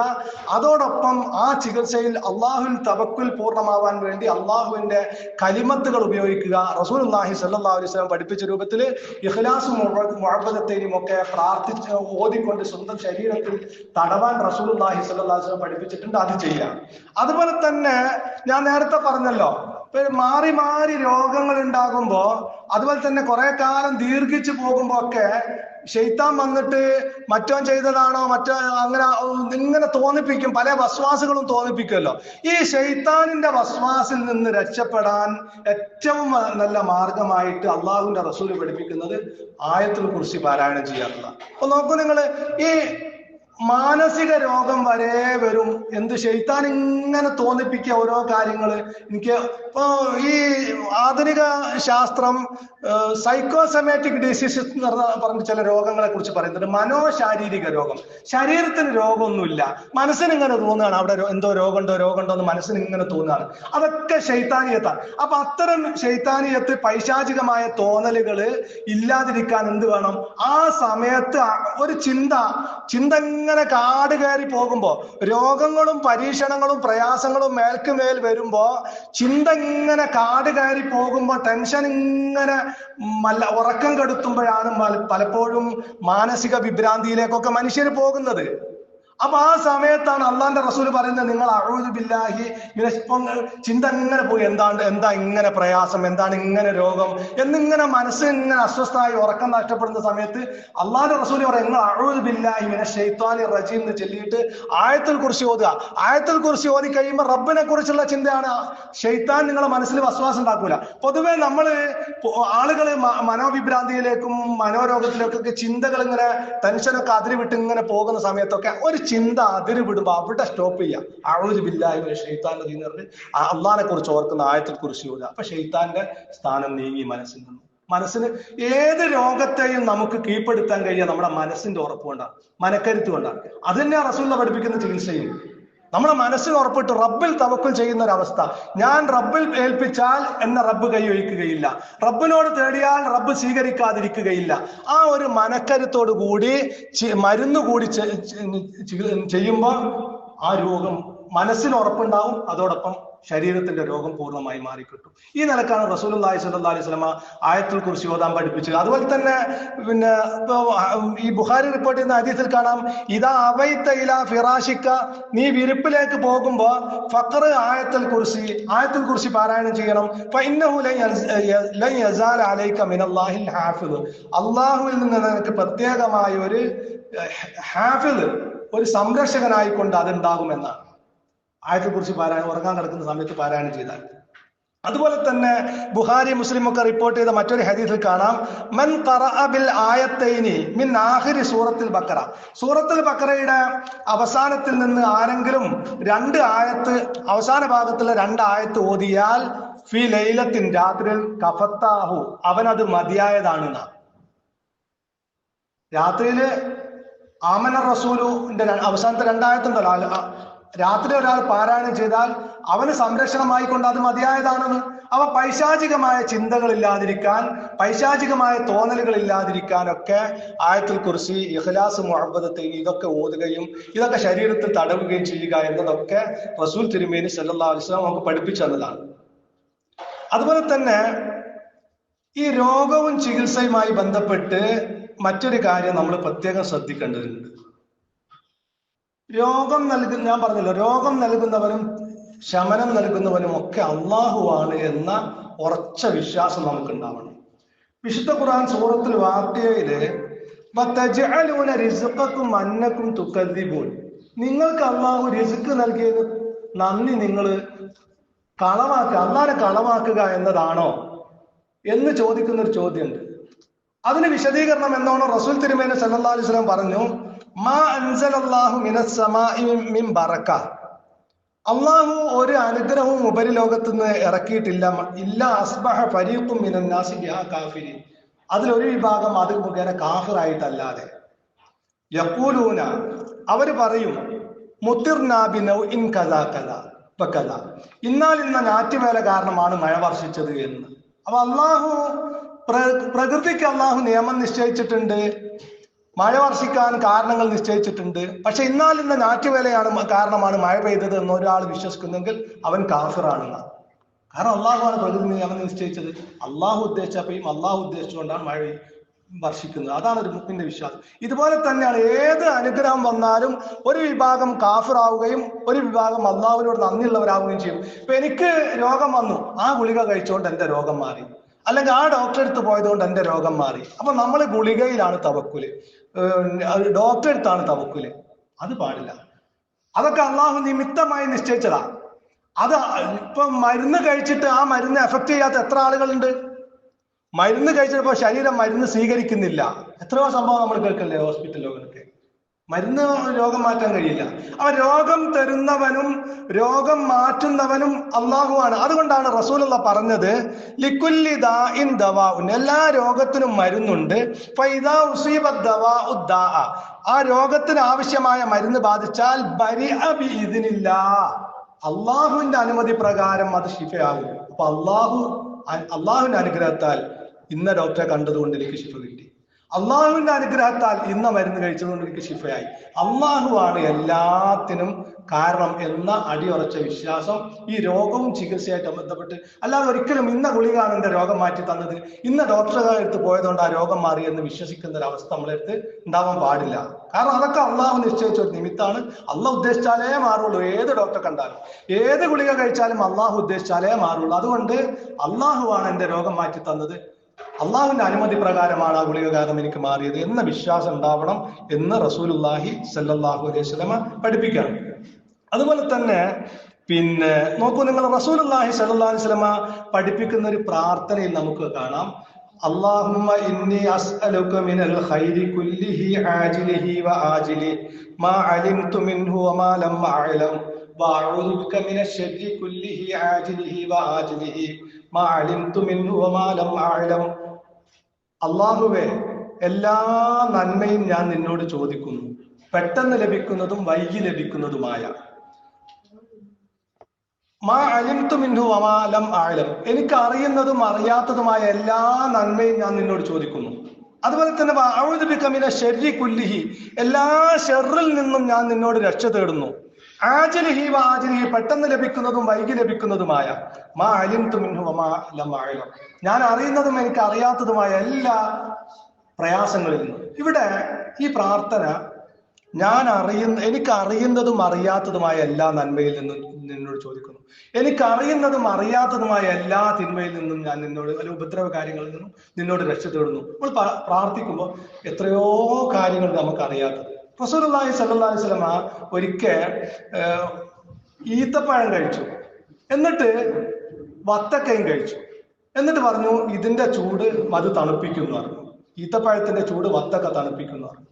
അതോടൊപ്പം ആ ചികിത്സയിൽ അള്ളാഹുവിൽ തവക്കുൽ പൂർണ്ണമാവാൻ വേണ്ടി അള്ളാഹുവിന്റെ കലിമത്തുകൾ ഉപയോഗിക്കുക. റസൂലുള്ളാഹി സ്വല്ലല്ലാഹു അലൈഹി വസല്ലം പഠിപ്പിച്ച രൂപത്തിൽ ഇഖ്ലാസും മുഅവ്വദത്തൈനും ഒക്കെ പ്രാർത്ഥിച്ച് ഓതിക്കൊണ്ട് സ്വന്തം ശരീരത്തിൽ തടവാൻ റസൂലുള്ളാഹി സ്വല്ലല്ലാഹു അലൈഹി വസല്ലം പഠിപ്പിച്ചിട്ടുണ്ട്. അത് ചെയ്യാം. അതുപോലെ തന്നെ ഞാൻ നേരത്തെ പറഞ്ഞല്ലോ, മാറി മാറി രോഗങ്ങൾ ഉണ്ടാകുമ്പോ, അതുപോലെ തന്നെ കുറെ കാലം ദീർഘിച്ചു പോകുമ്പോ ഒക്കെ ശൈത്താൻ വന്നിട്ട് മറ്റോൻ ചെയ്തതാണോ അങ്ങനെ ഇങ്ങനെ തോന്നിപ്പിക്കും, പല വസ്വാസുകളും തോന്നിപ്പിക്കുമല്ലോ. ഈ ശൈത്താനിന്റെ വസ്വാസിൽ നിന്ന് രക്ഷപ്പെടാൻ ഏറ്റവും നല്ല മാർഗമായിട്ട് അള്ളാഹുവിന്റെ റസൂല് പഠിപ്പിക്കുന്നത് ആയത്തുൽ കുർസി പാരായണം ചെയ്യാറുള്ള. അപ്പൊ നോക്കൂ നിങ്ങള്, ഈ മാനസിക രോഗം വരെ വരും. ശൈത്താൻ ഇങ്ങനെ തോന്നിപ്പിക്കുക ഓരോ കാര്യങ്ങള്. എനിക്ക് ഇപ്പോ ഈ ആധുനിക ശാസ്ത്രം സൈക്കോസൊമാറ്റിക് ഡിസീസസ് എന്ന് പറഞ്ഞ ചില രോഗങ്ങളെ കുറിച്ച് പറയുന്നുണ്ട്. മനോശാരീരിക രോഗം. ശരീരത്തിന് രോഗമൊന്നുമില്ല, മനസ്സിന് ഇങ്ങനെ തോന്നുകയാണ് അവിടെ എന്തോ രോഗമുണ്ടോ എന്ന് മനസ്സിന് ഇങ്ങനെ തോന്നുകയാണ്. അതൊക്കെ ശൈത്താനിയത്താണ്. അപ്പൊ അത്തരം ശൈത്താനിയത്ത്, പൈശാചികമായ തോന്നലുകള് ഇല്ലാതിരിക്കാൻ എന്ത് വേണം? ആ സമയത്ത് ഒരു ചിന്ത ഇങ്ങനെ കാട് കയറി പോകുമ്പോ, രോഗങ്ങളും പരീക്ഷണങ്ങളും പ്രയാസങ്ങളും മേൽക്കുമേൽ വരുമ്പോ, ചിന്ത ഇങ്ങനെ കാട് കയറി പോകുമ്പോ, ടെൻഷൻ ഇങ്ങനെ ഉറക്കം കെടുത്തുമ്പോഴാണ് പലപ്പോഴും മാനസിക വിഭ്രാന്തിയിലേക്കൊക്കെ മനുഷ്യർ പോകുന്നത്. അപ്പൊ ആ സമയത്താണ് അള്ളാന്റെ റസൂൽ പറയുന്നത്, നിങ്ങൾ അഊദു ബില്ലാഹി ചിന്ത ഇങ്ങനെ പോയി, എന്താ ഇങ്ങനെ പ്രയാസം, എന്താണ് ഇങ്ങനെ രോഗം എന്നിങ്ങനെ മനസ്സ് ഇങ്ങനെ അസ്വസ്ഥമായി ഉറക്കം നഷ്ടപ്പെടുന്ന സമയത്ത് അള്ളാന്റെ റസൂൽ പറയും, നിങ്ങൾ അഊദു ബില്ലാഹി മിനശ് ശൈത്വാനിർ റജീം എന്ന് ചൊല്ലിയിട്ട് ആയത്തുൽ കുർസി ഓതുക. ആയത്തുൽ കുർസി ഓതി കഴിയുമ്പോൾ റബ്ബിനെ കുറിച്ചുള്ള ചിന്തയാണ്. ഷെയ്ത്താൻ നിങ്ങളെ മനസ്സിൽ വസ്വാസം ഉണ്ടാക്കൂല. പൊതുവെ ആളുകൾ മനോവിഭ്രാന്തിയിലേക്കും മനോരോഗത്തിലേക്കൊക്കെ ചിന്തകൾ ഇങ്ങനെ ടെൻഷനൊക്കെ അതിരുവിട്ട് ഇങ്ങനെ പോകുന്ന സമയത്തൊക്കെ ഒരു ചിന്ത അതിര് വിടുമ്പോ അവിടെ സ്റ്റോപ്പ് ചെയ്യുക. അഊദു ബില്ലാഹി മിനശ് ശൈത്വാനിർ റജീം എന്ന് പറഞ്ഞ് അള്ളാഹിനെ കുറിച്ച് ഓർക്കുന്ന ആയത്തുൽ കുർസി ഓതുക. അപ്പൊ ഷെയ്ത്താന്റെ സ്ഥാനം നീങ്ങി മനസ്സിൽ നിന്ന്. മനസ്സിന് ഏത് രോഗത്തെയും നമുക്ക് കീഴ്പ്പെടുത്താൻ കഴിയുക നമ്മുടെ മനസ്സിന്റെ ഉറപ്പ് കൊണ്ടാണ്, മനക്കരുത്ത് കൊണ്ടാണ്. അത് തന്നെയാണ് റസൂലുള്ളാഹി പഠിപ്പിക്കുന്ന ചികിത്സയും. നമ്മുടെ മനസ്സിന് ഉറപ്പിട്ട് റബ്ബിൽ തവക്കുൽ ചെയ്യുന്ന ഒരവസ്ഥ. ഞാൻ റബ്ബിൽ ഏൽപ്പിച്ചാൽ എന്നെ റബ്ബ് കൈയൊഴിക്കുകയില്ല, റബ്ബിനോട് തേടിയാൽ റബ്ബ് സ്വീകരിക്കാതിരിക്കുകയില്ല. ആ ഒരു മനക്കരുത്തോടു കൂടി മരുന്ന് കൂടി ചെയ്യുമ്പോൾ ആ രോഗം മനസ്സിന് ഉറപ്പുണ്ടാവും, അതോടൊപ്പം ശരീരത്തിന്റെ രോഗം പൂർണ്ണമായി മാറിക്കിട്ടും. ഈ നിലക്കാണ് റസൂലുള്ളാഹി സ്വല്ലല്ലാഹു അലൈഹി വസല്ലമ ആയത്തുൽ കുർസി ഓതാൻ പഠിപ്പിച്ചത്. അതുപോലെ തന്നെ ഈ ബുഖാരി റിപ്പോർട്ട് ചെയ്യുന്ന ഹദീസിൽ കാണാം, ഇദാ അവൈത ഇലാ ഫിറാശിക, നീ വിരിപ്പിലേക്ക് പോകുമ്പോ ഫഖർ ആയത്തുൽ കുർസി പാരായണം ചെയ്യണം. ഫഇന്നഹു ലൻ യസാല അലൈക മിനല്ലാഹിൽ ഹാഫിദ്, അല്ലാഹുവിൽ നിന്ന് നിനക്ക് പ്രത്യേകമായ ഒരു ഹാഫിദ്, ഒരു സംരക്ഷകനായിക്കൊണ്ട് അതുണ്ടാകുമെന്നാണ്. ആയത്തെ കുറിച്ച് പാരായണം ഉറങ്ങാൻ കിടക്കുന്ന സമയത്ത് പാരായണം ചെയ്താൽ. അതുപോലെ തന്നെ ബുഖാരി മുസ്ലിം ഒക്കെ റിപ്പോർട്ട് ചെയ്ത മറ്റൊരു ഹദീസിൽ കാണാം, മൻ ഖറഅ ബിൽ ആയത്തൈനി മിൻ ആഖിരി സൂറത്തുൽ ബഖറ, സൂറത്തുൽ ബഖറയുടെ അവസാനത്തിൽ നിന്ന് ആരെങ്കിലും അവസാന ഭാഗത്തുള്ള 2 ആയത്ത് ഓതിയാൽ ഫി ലൈലത്തിൻ, രാത്രിയിൽ കഫത്താഹു, അവനത് മതിയായതാണ്. രാത്രിയില് ആമന റസൂലുന്റെ അവസാനത്തെ 2 ആയത്തുണ്ടല്ലോ, രാത്രി ഒരാൾ പാരായണം ചെയ്താൽ അവന് സംരക്ഷണമായിക്കൊണ്ട് അത് മതിയായതാണെന്ന്. അവ പൈശാചികമായ ചിന്തകളില്ലാതിരിക്കാൻ, പൈശാചികമായ തോന്നലുകൾ ഇല്ലാതിരിക്കാനൊക്കെ ആയത്തുൽ കുർസി, ഇഖ്ലാസ്, മുഅവ്വദത്ത് ഇതൊക്കെ ഓതുകയും ഇതൊക്കെ ശരീരത്തിൽ തടവുകയും ചെയ്യുക എന്നതൊക്കെ റസൂൽ തിരുമേനി സല്ലല്ലാഹു അലൈഹി വസല്ലം നമുക്ക് പഠിപ്പിച്ചു തന്നതാണ്. അതുപോലെ തന്നെ ഈ രോഗവും ചികിത്സയുമായി ബന്ധപ്പെട്ട് മറ്റൊരു കാര്യം നമ്മൾ പ്രത്യേകം ശ്രദ്ധിക്കേണ്ടതുണ്ട്. ഞാൻ പറഞ്ഞല്ലോ, രോഗം നൽകുന്നവനും ശമനം നൽകുന്നവനും ഒക്കെ അള്ളാഹുവാണ് എന്ന ഉറച്ച വിശ്വാസം നമുക്കുണ്ടാവണം. വിശുദ്ധ ഖുർആൻ സൂറത്തുൽ വാഖിയയില് വതജഅലൂന റിസ്ഖക്കും അന്നക്കും തുകദ്ദിബൂൻ, നിങ്ങൾക്ക് അള്ളാഹു റിസ്ക് നൽകിയത് നന്ദി നിങ്ങൾ അള്ളാഹനെ കളവാക്കുക എന്നതാണോ എന്ന് ചോദിക്കുന്ന ഒരു ചോദ്യമുണ്ട്. അതിന് വിശദീകരണം എന്നോണം റസൂൽ തിരുമേനി സല്ലല്ലാഹു അലൈഹി വസല്ലം പറഞ്ഞു, മാ അൻസലല്ലാഹു മിനസ് സമാഇ മിൻ ബറക, അള്ളാഹു ഒരു അനുഗ്രഹവും ഉപരിലോകത്ത് നിന്ന് ഇറക്കിയിട്ടില്ല. ഇല്ല അസ്ബഹ ഫരീഖും മിനൻ നാസി ബിഹാ കാഫിരീൻ, അതിലൊരു വിഭാഗം അത് മുഖേന കാഫിറായിട്ടല്ലാതെ. യഖൂലൂന, അവര് പറയും, മുത്തിർനാ ബിനൗഇൻ കദാ കദാ വകദാ, ഇന്നാൽ ഇന്ന ഞാറ്റുവേല കാരണമാണ് മഴ വർഷിച്ചത് എന്ന്. അപ്പൊ പ്രകൃതിക്ക് അള്ളാഹു നിയമം നിശ്ചയിച്ചിട്ടുണ്ട്, മഴ വർഷിക്കാൻ കാരണങ്ങൾ നിശ്ചയിച്ചിട്ടുണ്ട്. പക്ഷെ എന്നാൽ ഇന്ന് കാരണമാണ് മഴ പെയ്തത് എന്ന് ഒരാൾ വിശ്വസിക്കുന്നെങ്കിൽ അവൻ കാഫിറാണെന്ന. കാരണം അള്ളാഹുവാണ് പ്രകൃതി നിയമം നിശ്ചയിച്ചത്. അള്ളാഹു ഉദ്ദേശിച്ചപ്പോഴും അള്ളാഹു ഉദ്ദേശിച്ചുകൊണ്ടാണ് മഴ വർഷിക്കുന്നത്. അതാണ് ഒരു മുഅ്മിന്റെ വിശ്വാസം. ഇതുപോലെ തന്നെയാണ് ഏത് അനുഗ്രഹം വന്നാലും ഒരു വിഭാഗം കാഫിറാവുകയും ഒരു വിഭാഗം അള്ളാഹുവിനോട് നന്ദിയുള്ളവരാവുകയും ചെയ്യും. ഇപ്പൊ എനിക്ക് രോഗം വന്നു, ആ ഗുളിക കഴിച്ചുകൊണ്ട് എന്റെ രോഗം മാറി, അല്ലെങ്കിൽ ആ ഡോക്ടറെ അടുത്ത് പോയതുകൊണ്ട് എന്റെ രോഗം മാറി. അപ്പൊ നമ്മൾ ഗുളികയിലാണ് തവക്കുല്, ഡോക്ടറെ അടുത്താണ് തവക്കുല്. അത് പാടില്ല. അതൊക്കെ അള്ളാഹു നിമിത്തമായി നിശ്ചയിച്ചതാ. അത് ഇപ്പൊ മരുന്ന് കഴിച്ചിട്ട് ആ മരുന്ന് എഫക്ട് ചെയ്യാത്ത എത്ര ആളുകളുണ്ട്? മരുന്ന് കഴിച്ചപ്പോ ശരീരം മരുന്ന് സ്വീകരിക്കുന്നില്ല. എത്രയോ സംഭവം നമ്മൾ കേൾക്കല്ലേ ഹോസ്പിറ്റലുകളൊക്കെ. മരുന്ന് രോഗം മാറ്റാൻ കഴിയില്ല. ആ രോഗം തരുന്നവനും രോഗം മാറ്റുന്നവനും അള്ളാഹുവാണ്. അതുകൊണ്ടാണ് റസൂലുള്ള പറഞ്ഞത്, ലിക്കുല്ലി ദാഇൻ ദവാഉൻ, എല്ലാ രോഗത്തിനും മരുന്നുണ്ട്. ഫൈദാ ഉസീബത് ദവാഉ ദാഅ, ആ രോഗത്തിന് ആവശ്യമായ മരുന്ന് ബാധിച്ചാൽ ബരിഅ ബിഇദ്നില്ലാഹ്, അള്ളാഹുവിന്റെ അനുമതി പ്രകാരം അത് ശിഫയാകും. അപ്പൊ അള്ളാഹുവിന്റെ അനുഗ്രഹത്താൽ ഇന്ന ഡോക്ടറെ കണ്ടതുകൊണ്ട് എനിക്ക് ശിഫ കിട്ടി, അള്ളാഹുവിന്റെ അനുഗ്രഹത്താൽ ഇന്ന മരുന്ന് കഴിച്ചതുകൊണ്ട് എനിക്ക് ശിഫയായി. അള്ളാഹുവാണ് എല്ലാത്തിനും കാരണം എന്ന അടിയുറച്ച വിശ്വാസം ഈ രോഗവും ചികിത്സയായിട്ട് ബന്ധപ്പെട്ട്, അല്ലാതെ ഒരിക്കലും ഇന്ന ഗുളികയാണ് എന്റെ രോഗം മാറ്റി തന്നത്, ഇന്ന ഡോക്ടറുടെ അടുത്ത് പോയതുകൊണ്ട് ആ രോഗം മാറി എന്ന് വിശ്വസിക്കുന്ന ഒരു അവസ്ഥ നമ്മളെടുത്ത് ഉണ്ടാവാൻ പാടില്ല. കാരണം അതൊക്കെ അള്ളാഹു നിശ്ചയിച്ച ഒരു നിമിത്താണ്. അള്ളാഹ് ഉദ്ദേശിച്ചാലേ മാറുള്ളൂ. ഏത് ഡോക്ടറെ കണ്ടാലും ഏത് ഗുളിക കഴിച്ചാലും അള്ളാഹു ഉദ്ദേശിച്ചാലേ മാറുള്ളൂ. അതുകൊണ്ട് അള്ളാഹുവാണ് എന്റെ രോഗം മാറ്റി തന്നത്, അള്ളാഹുവിന്റെ അനുമതി പ്രകാരമാണ് ആ ഗുളിക കാരണം എനിക്ക് മാറിയത് എന്ന വിശ്വാസം ഉണ്ടാവണം എന്ന് റസൂലുള്ളാഹി സ്വല്ലല്ലാഹു അലൈഹി വസല്ലമ പഠിപ്പിക്കുകയാണ്. അതുപോലെ തന്നെ നോക്കൂ നിങ്ങൾ, റസൂലുള്ളാഹി സ്വല്ലല്ലാഹു അലൈഹി വസല്ലമ പഠിപ്പിക്കുന്ന ഒരു പ്രാർത്ഥനയിൽ നമുക്ക് കാണാം, അല്ലാഹുമ്മ ഇന്നി അസ്അലുക മിനൽ ഖൈരി കുല്ലിഹി ആജിലിഹി വആജിലിഹി മാ അലിംതു മിൻഹു വമാ ലം അഅലം വഅഊദു ബിക മിനശ് ശർരി കുല്ലിഹി ആജിലിഹി വആജിലിഹി മാ അലിംതു മിൻഹു വമാ ലം അഅലം. അല്ലാഹുവേ, എല്ലാ നന്മയും ഞാൻ നിന്നോട് ചോദിക്കുന്നു, പെട്ടെന്ന് ലഭിക്കുന്നതും വൈകി ലഭിക്കുന്നതുമായ. മാ അലിംതു മിൻഹു വമാ ലം അഅലം, എനിക്ക് അറിയുന്നതും അറിയാത്തതുമായ എല്ലാ നന്മയും ഞാൻ നിന്നോട് ചോദിക്കുന്നു. അതുപോലെ തന്നെ വഅഊദു ബിക മിനശ് ശർരി കുല്ലിഹി, എല്ലാ ഷർറിൽ നിന്നും ഞാൻ നിന്നോട് രക്ഷ തേടുന്നു. ആജിലിഹി വആജിലിഹി, പെട്ടെന്ന് ലഭിക്കുന്നതും വൈകി ലഭിക്കുന്നതുമായ. മാ അലിംതു മിൻഹു വമാ ലം അഅലം, ഞാൻ അറിയുന്നതും എനിക്ക് അറിയാത്തതുമായ എല്ലാ പ്രയാസങ്ങളിൽ നിന്നും. ഇവിടെ ഈ പ്രാർത്ഥന എനിക്ക് അറിയുന്നതും അറിയാത്തതുമായ എല്ലാ നന്മയിൽ നിന്നും നിന്നോട് ചോദിക്കുന്നു, എനിക്ക് അറിയുന്നതും അറിയാത്തതുമായ എല്ലാ തിന്മയിൽ നിന്നും ഞാൻ നിന്നോട്, അല്ലെ ഉപദ്രവ കാര്യങ്ങളിൽ നിന്നും നിന്നോട് രക്ഷ തേടുന്നു. നമ്മൾ പ്രാർത്ഥിക്കുമ്പോൾ എത്രയോ കാര്യങ്ങൾ നമുക്ക് അറിയാത്തത്. റസൂലുള്ളാഹി സ്വല്ലല്ലാഹു അലൈഹി വസല്ലമ ഒരിക്കൽ ഈത്തപ്പഴം കഴിച്ചു, എന്നിട്ട് വത്തക്കയും കഴിച്ചു, എന്നിട്ട് പറഞ്ഞു ഇതിന്റെ ചൂട് അത് തണുപ്പിക്കുന്നു പറഞ്ഞു. ഈത്തപ്പഴത്തിന്റെ ചൂട് വത്തക്ക തണുപ്പിക്കുന്നു പറഞ്ഞു.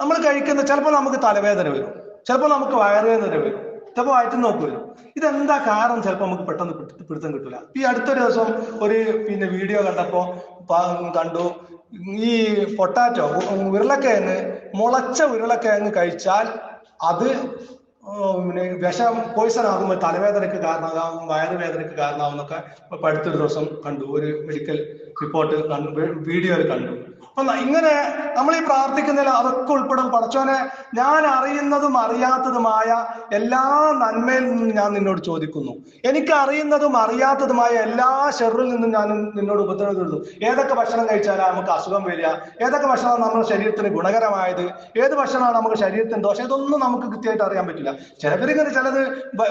നമ്മൾ കഴിക്കുന്ന ചിലപ്പോൾ നമുക്ക് തലവേദന വരും, ചിലപ്പോൾ നമുക്ക് വയറുവേദന വരും, ചിലപ്പോൾ വയറ്റിൽ നോക്ക് വരും. ഇതെന്താ കാരണം ചിലപ്പോൾ നമുക്ക് പെട്ടെന്ന് പിടുത്തം കിട്ടൂല. ഈ അടുത്തൊരു ദിവസം ഒരു വീഡിയോ കണ്ടു, ഈ പൊട്ടാറ്റോ ഉരുളക്കിഴങ്ങ്, മുളച്ച ഉരുളക്കിഴങ്ങ് കഴിച്ചാൽ അത് പോയിസൺ ആകുമ്പോൾ തലവേദനയ്ക്ക് കാരണമാകും, വയറുവേദനയ്ക്ക് കാരണമാകുന്നൊക്കെ ഇപ്പൊ അടുത്തൊരു ദിവസം കണ്ടു, ഒരു മെഡിക്കൽ റിപ്പോർട്ട് വീഡിയോയിൽ കണ്ടു. അപ്പൊ ഇങ്ങനെ നമ്മൾ ഈ പ്രാർത്ഥിക്കുന്നതിൽ അതൊക്കെ ഉൾപ്പെടും. പടച്ചോനെ, ഞാൻ അറിയുന്നതും അറിയാത്തതുമായ എല്ലാ നന്മയിൽ നിന്നും ഞാൻ നിന്നോട് ചോദിക്കുന്നു, എനിക്ക് അറിയുന്നതും അറിയാത്തതുമായ എല്ലാ ഷെറിൽ നിന്നും ഞാൻ നിന്നോട് ഉപദ്രവം തേടുന്നു. ഏതൊക്കെ ഭക്ഷണം കഴിച്ചാലാണ് നമുക്ക് അസുഖം വരിക, ഏതൊക്കെ ഭക്ഷണമാണ് നമ്മുടെ ശരീരത്തിന് ഗുണകരമായത്, ഏത് ഭക്ഷണമാണ് നമുക്ക് ശരീരത്തിന് ദോഷം, ഇതൊന്നും നമുക്ക് കൃത്യമായിട്ട് അറിയാൻ പറ്റില്ല. ചിലത്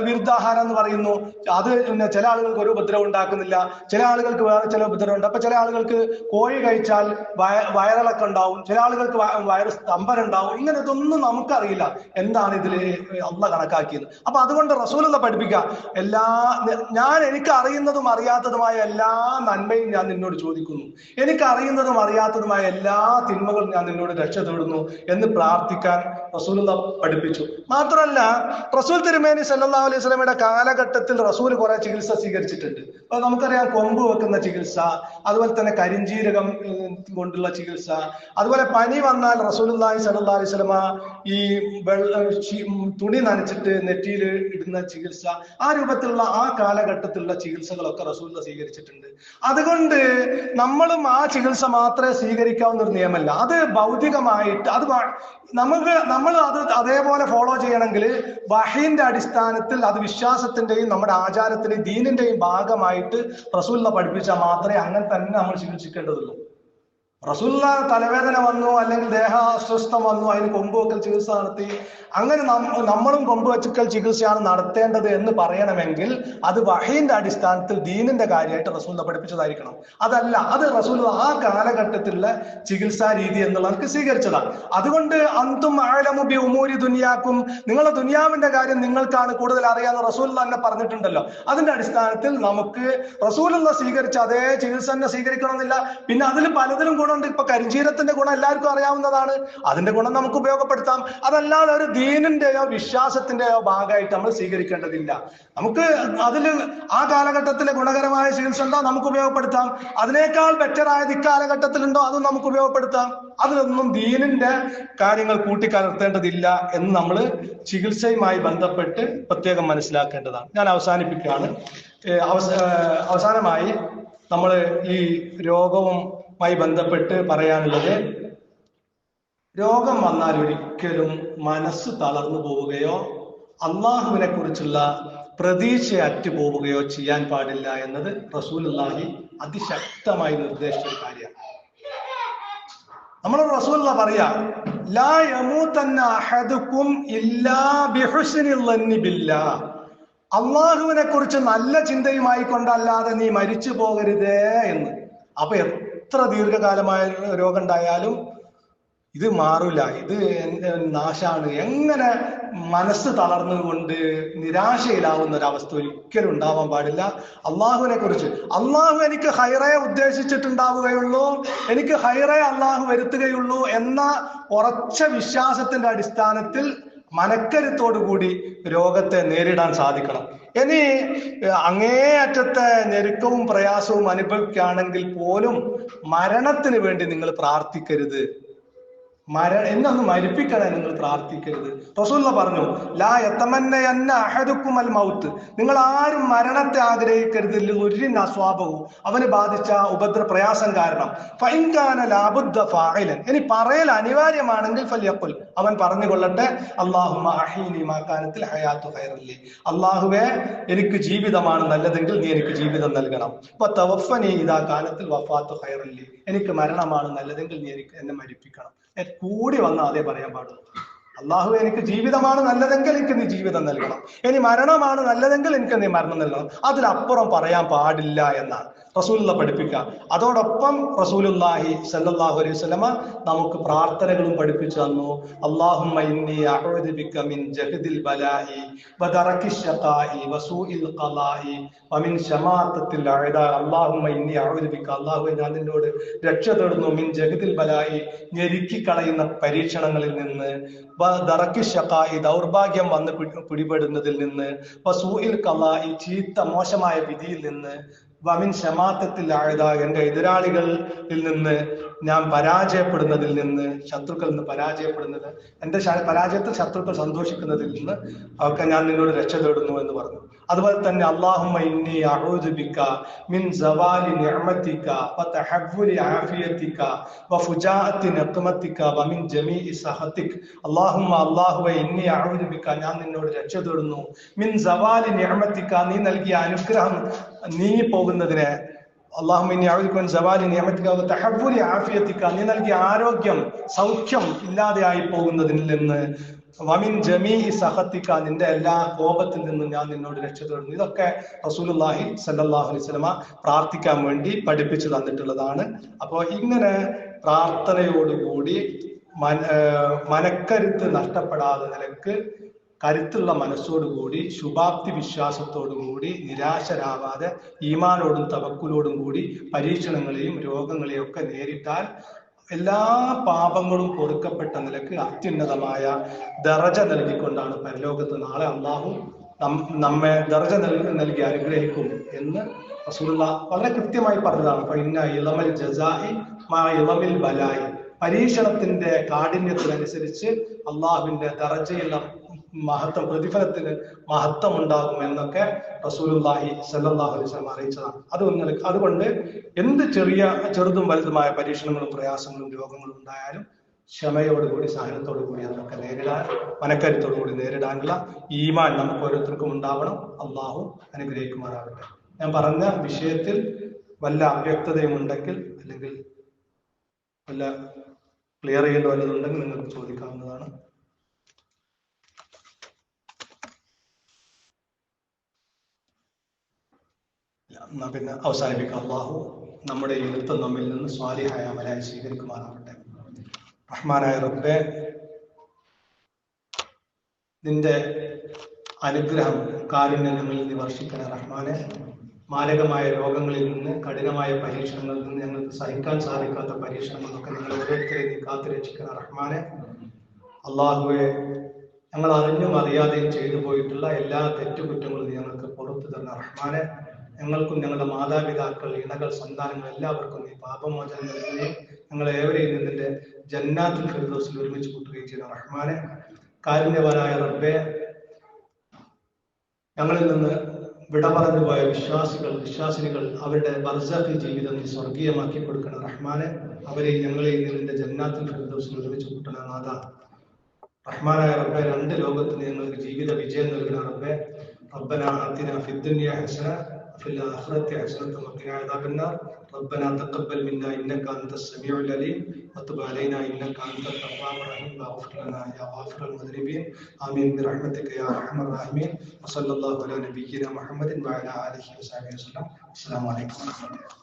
വിരുദ്ധാഹാരം എന്ന് പറയുന്നു, അത് ചില ആളുകൾക്ക് ഒരു ഉപദ്രവം ഉണ്ടാക്കുന്നില്ല, ചില ആളുകൾക്ക് വേറെ ചില ഉപദ്രവം ഉണ്ട്. അപ്പൊ ചില ആളുകൾക്ക് കോഴി കഴിച്ചാൽ വയറിളക്കം ഉണ്ടാവും, ചില ആളുകൾക്ക് വയറ് സ്തംഭനം ഉണ്ടാവും. ഇങ്ങനെ ഇതൊന്നും നമുക്കറിയില്ല എന്താണ് ഇതിൽ അള്ളാഹ് കണക്കാക്കിയത്. അപ്പൊ അതുകൊണ്ട് റസൂലുള്ള പഠിപ്പിക്കുക, എനിക്ക് അറിയുന്നതും അറിയാത്തതുമായ എല്ലാ നന്മയും ഞാൻ നിന്നോട് ചോദിക്കുന്നു, എനിക്ക് അറിയുന്നതും അറിയാത്തതുമായ എല്ലാ തിന്മകളും ഞാൻ നിന്നോട് രക്ഷ തേടുന്നു എന്ന് പ്രാർത്ഥിക്കാൻ റസൂലുള്ള പഠിപ്പിച്ചു. മാത്രമല്ല, റസൂൽ തിരുമേനി സല്ലല്ലാഹു അലൈഹി വസല്ലമയുടെ കാലഘട്ടത്തിൽ റസൂൽ കുറെ ചികിത്സ സ്വീകരിച്ചിട്ടുണ്ട്. അപ്പൊ നമുക്കറിയാം, കൊമ്പ് വെക്കുന്ന ചികിത്സ, അതുപോലെ തന്നെ കരിഞ്ജീരകം കൊണ്ടുള്ള ചികിത്സ, അതുപോലെ പനി വന്നാൽ റസൂലുള്ളാഹി സ്വല്ലല്ലാഹു അലൈഹി വസല്ലമ ഈ തുണി നനച്ചിട്ട് നെറ്റിയിൽ ഇടുന്ന ചികിത്സ, ആ രൂപത്തിലുള്ള ആ കാലഘട്ടത്തിലുള്ള ചികിത്സകളൊക്കെ റസൂലുള്ള സ്വീകരിച്ചിട്ടുണ്ട്. അതുകൊണ്ട് നമ്മളും ആ ചികിത്സ മാത്രമേ സ്വീകരിക്കാവുന്ന ഒരു നിയമമല്ല. അത് ഭൗതികമായിട്ട് നമ്മൾ അത് അതേപോലെ ഫോളോ ചെയ്യണമെങ്കിൽ വഹീന്റെ അടിസ്ഥാനത്തിൽ അത് വിശ്വാസത്തിന്റെയും നമ്മുടെ ആചാരത്തിന്റെയും ദീനിന്റെയും ഭാഗമായിട്ട് റസൂലുള്ള പഠിപ്പിച്ചാൽ മാത്രമേ അങ്ങനെ തന്നെ നമ്മൾ ചികിത്സിക്കേണ്ടതുള്ളൂ. റസൂലുള്ള തലവേദന വന്നു, അല്ലെങ്കിൽ ദേഹ അസ്വസ്ഥം വന്നു, അതിന് കൊമ്പ് വെക്കൽ ചികിത്സ നടത്തി, അങ്ങനെ നമ്മളും കൊമ്പ് വെച്ചക്കൽ ചികിത്സയാണ് നടത്തേണ്ടത് എന്ന് പറയണമെങ്കിൽ അത് വഹീന്റെ അടിസ്ഥാനത്തിൽ ദീനിന്റെ കാര്യമായിട്ട് റസൂലുള്ള പഠിപ്പിച്ചതായിരിക്കണം. അതല്ല, അത് റസൂലുള്ള ആ കാലഘട്ടത്തിലുള്ള ചികിത്സാ രീതി എന്നുള്ളവർക്ക് സ്വീകരിച്ചതാണ്. അതുകൊണ്ട് അന്തും അഅലമു ബി ഉമൂരി ദുനിയാക്കും, നിങ്ങളുടെ ദുനിയാവിന്റെ കാര്യം നിങ്ങൾക്കാണ് കൂടുതൽ അറിയാന്ന് റസൂലുള്ള തന്നെ പറഞ്ഞിട്ടുണ്ടല്ലോ. അതിന്റെ അടിസ്ഥാനത്തിൽ നമുക്ക് റസൂലുള്ള സ്വീകരിച്ച അതേ ചികിത്സ തന്നെ സ്വീകരിക്കണമെന്നില്ല. പിന്നെ അതിൽ പലതിലും ഗുണമുണ്ട്. ഇപ്പൊ കരിഞ്ജീരത്തിന്റെ ഗുണം എല്ലാവർക്കും അറിയാവുന്നതാണ്, അതിന്റെ ഗുണം നമുക്ക് ഉപയോഗപ്പെടുത്താം. അതല്ലാതെ ഒരു ദീനിന്റെയോ വിശ്വാസത്തിന്റെയോ ഭാഗമായിട്ട് നമ്മൾ സ്വീകരിക്കേണ്ടതില്ല. നമുക്ക് അതിൽ ആ കാലഘട്ടത്തിലെ ഗുണകരമായ ചികിത്സ ഉണ്ടോ, നമുക്ക് ഉപയോഗപ്പെടുത്താം. അതിനേക്കാൾ ബെറ്ററായത് ഇക്കാലഘട്ടത്തിലുണ്ടോ, അതും നമുക്ക് ഉപയോഗപ്പെടുത്താം. അതിലൊന്നും ദീനിന്റെ കാര്യങ്ങൾ കൂട്ടിക്കലർത്തേണ്ടതില്ല എന്ന് നമ്മൾ ചികിത്സയുമായി ബന്ധപ്പെട്ട് പ്രത്യേകം മനസ്സിലാക്കേണ്ടതാണ്. ഞാൻ അവസാനിപ്പിക്കുകയാണ്. അവസാനമായി നമ്മൾ ഈ രോഗവുമായി ബന്ധപ്പെട്ട് പറയാനുള്ളത്, രോഗം വന്നാൽ ഒരിക്കലും മനസ്സ് തളർന്നു പോവുകയോ അള്ളാഹുവിനെ കുറിച്ചുള്ള പ്രതീക്ഷ അറ്റുപോവുകയോ ചെയ്യാൻ പാടില്ല എന്നത് റസൂലുള്ളാഹി അതിശക്തമായി നിർദ്ദേശിച്ച ഒരു കാര്യമാണ്. നമ്മൾ റസൂലുള്ള പറയാ, ലാ യമൂതന്ന അഹദുക്കും ഇല്ലാ ബിഹുസ്നിൽ ളന്നി ബില്ലാഹ്, അള്ളാഹുവിനെ കുറിച്ച് നല്ല ചിന്തയുമായി കൊണ്ടല്ലാതെ നീ മരിച്ചു പോകരുതേ എന്ന്. അപ്പൊ എത്ര ദീർഘകാലമായ രോഗം ഉണ്ടായാലും ഇത് മാറില്ല, ഇത് നാശാണ്, എങ്ങനെ മനസ്സ് തളർന്നുകൊണ്ട് നിരാശയിലാവുന്ന ഒരവസ്ഥ ഒരിക്കലും ഉണ്ടാവാൻ പാടില്ല. അള്ളാഹുവിനെ കുറിച്ച് അള്ളാഹു എനിക്ക് ഹൈറയെ ഉദ്ദേശിച്ചിട്ടുണ്ടാവുകയുള്ളൂ, എനിക്ക് ഹൈറയെ അള്ളാഹു വരുത്തുകയുള്ളൂ എന്ന ഉറച്ച വിശ്വാസത്തിന്റെ അടിസ്ഥാനത്തിൽ മനക്കരുത്തോടുകൂടി രോഗത്തെ നേരിടാൻ സാധിക്കണം. ഇനി അങ്ങേയറ്റത്തെ ഞെരുക്കവും പ്രയാസവും അനുഭവിക്കുകയാണെങ്കിൽ പോലും മരണത്തിന് വേണ്ടി നിങ്ങൾ പ്രാർത്ഥിക്കരുത്. എന്നൊന്ന് മരിപ്പിക്കണം നിങ്ങൾ പ്രാർത്ഥിക്കരുത്. റസൂലുള്ള പറഞ്ഞു, ലാ യതമന്നയന്ന അഹദുക്കും അൽ മൗത്ത്, നിങ്ങൾ ആരും മരണത്തെ ആഗ്രഹിക്കരുത്. ലിമുരിൻ അസ്വാബഹു, അവന് ബാധിച്ച പ്രയാസം കാരണം. ഫഇൻ കാന ലാബുദ്ദ ഫാഇലൻ, ഇനി പറയൽ അനിവാര്യമാണെങ്കിൽ ഫൽയഖുൽ, അവൻ പറഞ്ഞുകൊള്ളട്ടെ, അല്ലാഹുമ്മ അഹീനി മാ കാനത്തിൽ ഹയാത്തു ഖൈറൻ ലി, അല്ലാഹുവേ എനിക്ക് ജീവിതമാണ് നല്ലതെങ്കിൽ നീ എനിക്ക് ജീവിതം നൽകണം. വതവഫനി ഇദാ കാനത്തിൽ വഫാത്തു ഖൈറൻ ലി, എനിക്ക് മരണമാണ് നല്ലതെങ്കിൽ നീ എന്നെ മരിപ്പിക്കണം. കൂടി വന്നാൽ അതേ പറയാൻ പാടുള്ളൂ. അള്ളാഹു എനിക്ക് ജീവിതമാണ് നല്ലതെങ്കിൽ എനിക്ക് നീ ജീവിതം നൽകണം, ഇനി മരണമാണ് നല്ലതെങ്കിൽ എനിക്ക് നീ മരണം നൽകണം, അതിലപ്പുറം പറയാൻ പാടില്ല എന്നാണ് റസൂലുള്ള പഠിപ്പിക്കുക. അതോടൊപ്പം റസൂലുള്ളാഹി സ്വല്ലല്ലാഹു അലൈഹി വസല്ലമ നമുക്ക് പ്രാർത്ഥനകളും പഠിപ്പിച്ചു തന്നു. അല്ലാഹുമ്മ ഇന്നി അഊദു ബിക മിൻ ജഹദിൽ ബലാഇ വദറകിശ് ശഖാഇ വസൂഇൽ ഖലാഇ വമിൻ ശമാതത്തിൽ അഅദാ. അല്ലാഹുമ്മ ഇന്നി അഊദു ബിക, അല്ലാഹുവേ ഞാൻ നിന്നോട് രക്ഷ തേടുന്നു, മിൻ ജഹദിൽ ബലാഇ ഞെരുക്കി കളയുന്ന പരീക്ഷണങ്ങളിൽ നിന്ന്, വദറകിശ് ശഖാഇ ദൗർഭാഗ്യം വന്ന് പിടിപെടുന്നതിൽ നിന്ന്, വസൂഇൽ ഖലാഇ ചീത്ത മോശമായ വിധിയിൽ നിന്ന്, വമിൻ ശമാത്തത്തിൽ ആയത എന്റെ എതിരാളികളിൽ നിന്ന് ഞാൻ പരാജയപ്പെടുന്നതിൽ നിന്ന്, ശത്രുക്കളിൽ നിന്ന് പരാജയപ്പെടുന്നത്, എന്റെ പരാജയത്തിൽ ശത്രുക്കൾ സന്തോഷിക്കുന്നതിൽ നിന്ന് ഒക്കെ ഞാൻ നിന്നോട് രക്ഷ തേടുന്നു എന്ന് പറഞ്ഞു. അതുപോലെ തന്നെ അല്ലാഹുമ്മ ഇന്നി അഊദു ബിക മിൻ സവാലി നിഅമതിക വതഹവ്വുലി ആഫിയതിക വഫുജാഅത്തി നിഖ്മതിക വമിൻ ജമീഇ സഹതിക. അല്ലാഹുമ്മ, അല്ലാഹുവേ, ഇന്നി അഊദു ബിക, ഞാൻ നിന്നോട് രക്ഷ തേടുന്നു, മിൻ സവാലി നിഅമതിക, നീ നൽകിയ അനുഗ്രഹം നീങ്ങി പോകുന്നതിനെ, അല്ലാഹുമ്മ ഇന്നി അഊദു ബിക മിൻ സവാലി നിഅമതിക വതഹവ്വുലി ആഫിയതിക, നീ നൽകിയ ആരോഗ്യം സൗഖ്യം ഇല്ലാതെയായി പോകുന്നതിൽ നിന്ന്, വമിൻ ജമീഇ സഖതിക, നിന്റെ എല്ലാ കോപത്തിൽ നിന്നും ഞാൻ നിന്നോട് രക്ഷ തേടുന്നു. ഇതൊക്കെ റസൂലുള്ളാഹി സ്വല്ലല്ലാഹു അലൈഹി വസല്ലമ പ്രാർത്ഥിക്കാൻ വേണ്ടി പഠിപ്പിച്ചു തന്നിട്ടുള്ളതാണ്. അപ്പോൾ ഇങ്ങനെ പ്രാർത്ഥനയോടുകൂടി മനക്കരുത്ത് നഷ്ടപ്പെടാതെ നിലക്ക് കരുത്തുള്ള മനസ്സോടുകൂടി ശുഭാപ്തി വിശ്വാസത്തോടുകൂടി നിരാശരാവാതെ ഈമാനോടും തവക്കുലോടും കൂടി പരീക്ഷണങ്ങളെയും രോഗങ്ങളെയും ഒക്കെ നേരിട്ടാൽ എല്ലാ പാപങ്ങളും പൊറുക്കപ്പെട്ട നിലക്ക് അത്യുന്നതമായ ദറജ നൽകിക്കൊണ്ടാണ് പരലോകത്ത് നാളെ അല്ലാഹു നമ്മെ ദറജ നൽകി അനുഗ്രഹിക്കും എന്ന് റസൂലുള്ള വളരെ കൃത്യമായി പറഞ്ഞതാണ്. ഫഇന്ന ഇളമൽ ജസാഇ മാ ഇളമിൽ ബലായി, പരീക്ഷണത്തിന്റെ കാഠിന്യത്തിനനുസരിച്ച് അള്ളാഹുവിന്റെ ദറജയുള്ള മഹത്വം, പ്രതിഫലത്തിന് മഹത്വം ഉണ്ടാകും എന്നൊക്കെ റസൂലുള്ളാഹി സ്വല്ലല്ലാഹു അലൈഹി വസല്ലം അറിയിച്ചതാണ്. അതുകൊണ്ട് എന്ത് ചെറുതും വലുതുമായ പരീക്ഷണങ്ങളും പ്രയാസങ്ങളും രോഗങ്ങളും ഉണ്ടായാലും ക്ഷമയോടുകൂടി സഹനത്തോടു കൂടി അതൊക്കെ നേരിടാൻ, മനക്കരുത്തോടു കൂടി നേരിടാനുള്ള ഈമാൻ നമുക്ക് ഓരോരുത്തർക്കും ഉണ്ടാവണം. അള്ളാഹു അനുഗ്രഹിക്കുമാറാകട്ടെ. ഞാൻ പറഞ്ഞ വിഷയത്തിൽ വല്ല അവ്യക്തതയും ഉണ്ടെങ്കിൽ അല്ലെങ്കിൽ വല്ല ക്ലിയർ ചെയ്യേണ്ട വല്ലതുണ്ടെങ്കിൽ നിങ്ങൾക്ക് ചോദിക്കാവുന്നതാണ്. എന്നാ പിന്നെ അവസാനിപ്പിക്കാം. അള്ളാഹു നമ്മുടെ ഈ നൃത്തം നമ്മിൽ നിന്ന് സ്വാലിഹായ അമലായി സ്വീകരിക്കുമാറാവട്ടെ. റഹ്മാനായ റബ്ബേ, നിന്റെ അനുഗ്രഹം കാരുണ്യങ്ങളിൽ നീ വർഷിക്കണ റഹ്മാനെ. മാരകമായ രോഗങ്ങളിൽ നിന്ന്, കഠിനമായ പരീക്ഷണങ്ങളിൽ നിന്ന്, ഞങ്ങൾക്ക് സഹിക്കാൻ സാധിക്കാത്ത പരീക്ഷണങ്ങളൊക്കെ ഞങ്ങൾ ഓരോരുത്തരെയും നീ കാത്തുരക്ഷിക്കണ റഹ്മാനെ. അള്ളാഹുവെ, ഞങ്ങൾ അറിഞ്ഞും അറിയാതെയും ചെയ്തു പോയിട്ടുള്ള എല്ലാ തെറ്റുകുറ്റങ്ങളും ഞങ്ങൾക്ക് പുറത്തു തന്ന റഹ്മാനെ. ഞങ്ങൾക്കും ഞങ്ങളുടെ മാതാപിതാക്കൾ, ഇണകൾ, സന്താനങ്ങൾ എല്ലാവർക്കും നീ പാപമോചനം നൽകുകയും ഞങ്ങളെ ഏവരെയും നിന്റെ ജന്നാത്തുൽ ഫിർദൗസിൽ ഒരുമിച്ച് കൂട്ടുകയും ചെയ്യുന്ന റഹ്മാനെ. കാരുണ്യവാനായ റബ്ബേ, ഞങ്ങളിൽ നിന്ന് വിട പറഞ്ഞു പോയ വിശ്വാസിനികൾ അവരുടെ ബർസഖി ജീവിതം നീ സ്വർഗീയമാക്കി കൊടുക്കണം റഹ്മാനെ. അവരെ ഞങ്ങളെയും നിന്റെ ജന്നാത്തുൽ ഫിർദൗസിൽ ഫിർദൗസിൽ ഒരുമിച്ച് കൂട്ടണ നാഥ. റഹ്മാനായ റബ്ബെ, രണ്ട് ലോകത്തിന് ഞങ്ങൾക്ക് ജീവിത വിജയം നൽകുന്ന റബ്ബെ. ربنا آتنا في الدنيا حسنة وفي الآخرة حسنة وقنا عذاب النار. ربنا تقبل منا إنك أنت السميع العليم وتب علينا إنك أنت التواب الرحيم واغفر لنا يا غافر المذنبين. آمين برحمتك يا أرحم الراحمين. وصلى الله على نبينا محمد وعلى آله وصحبه وسلم. السلام عليكم ورحمة الله.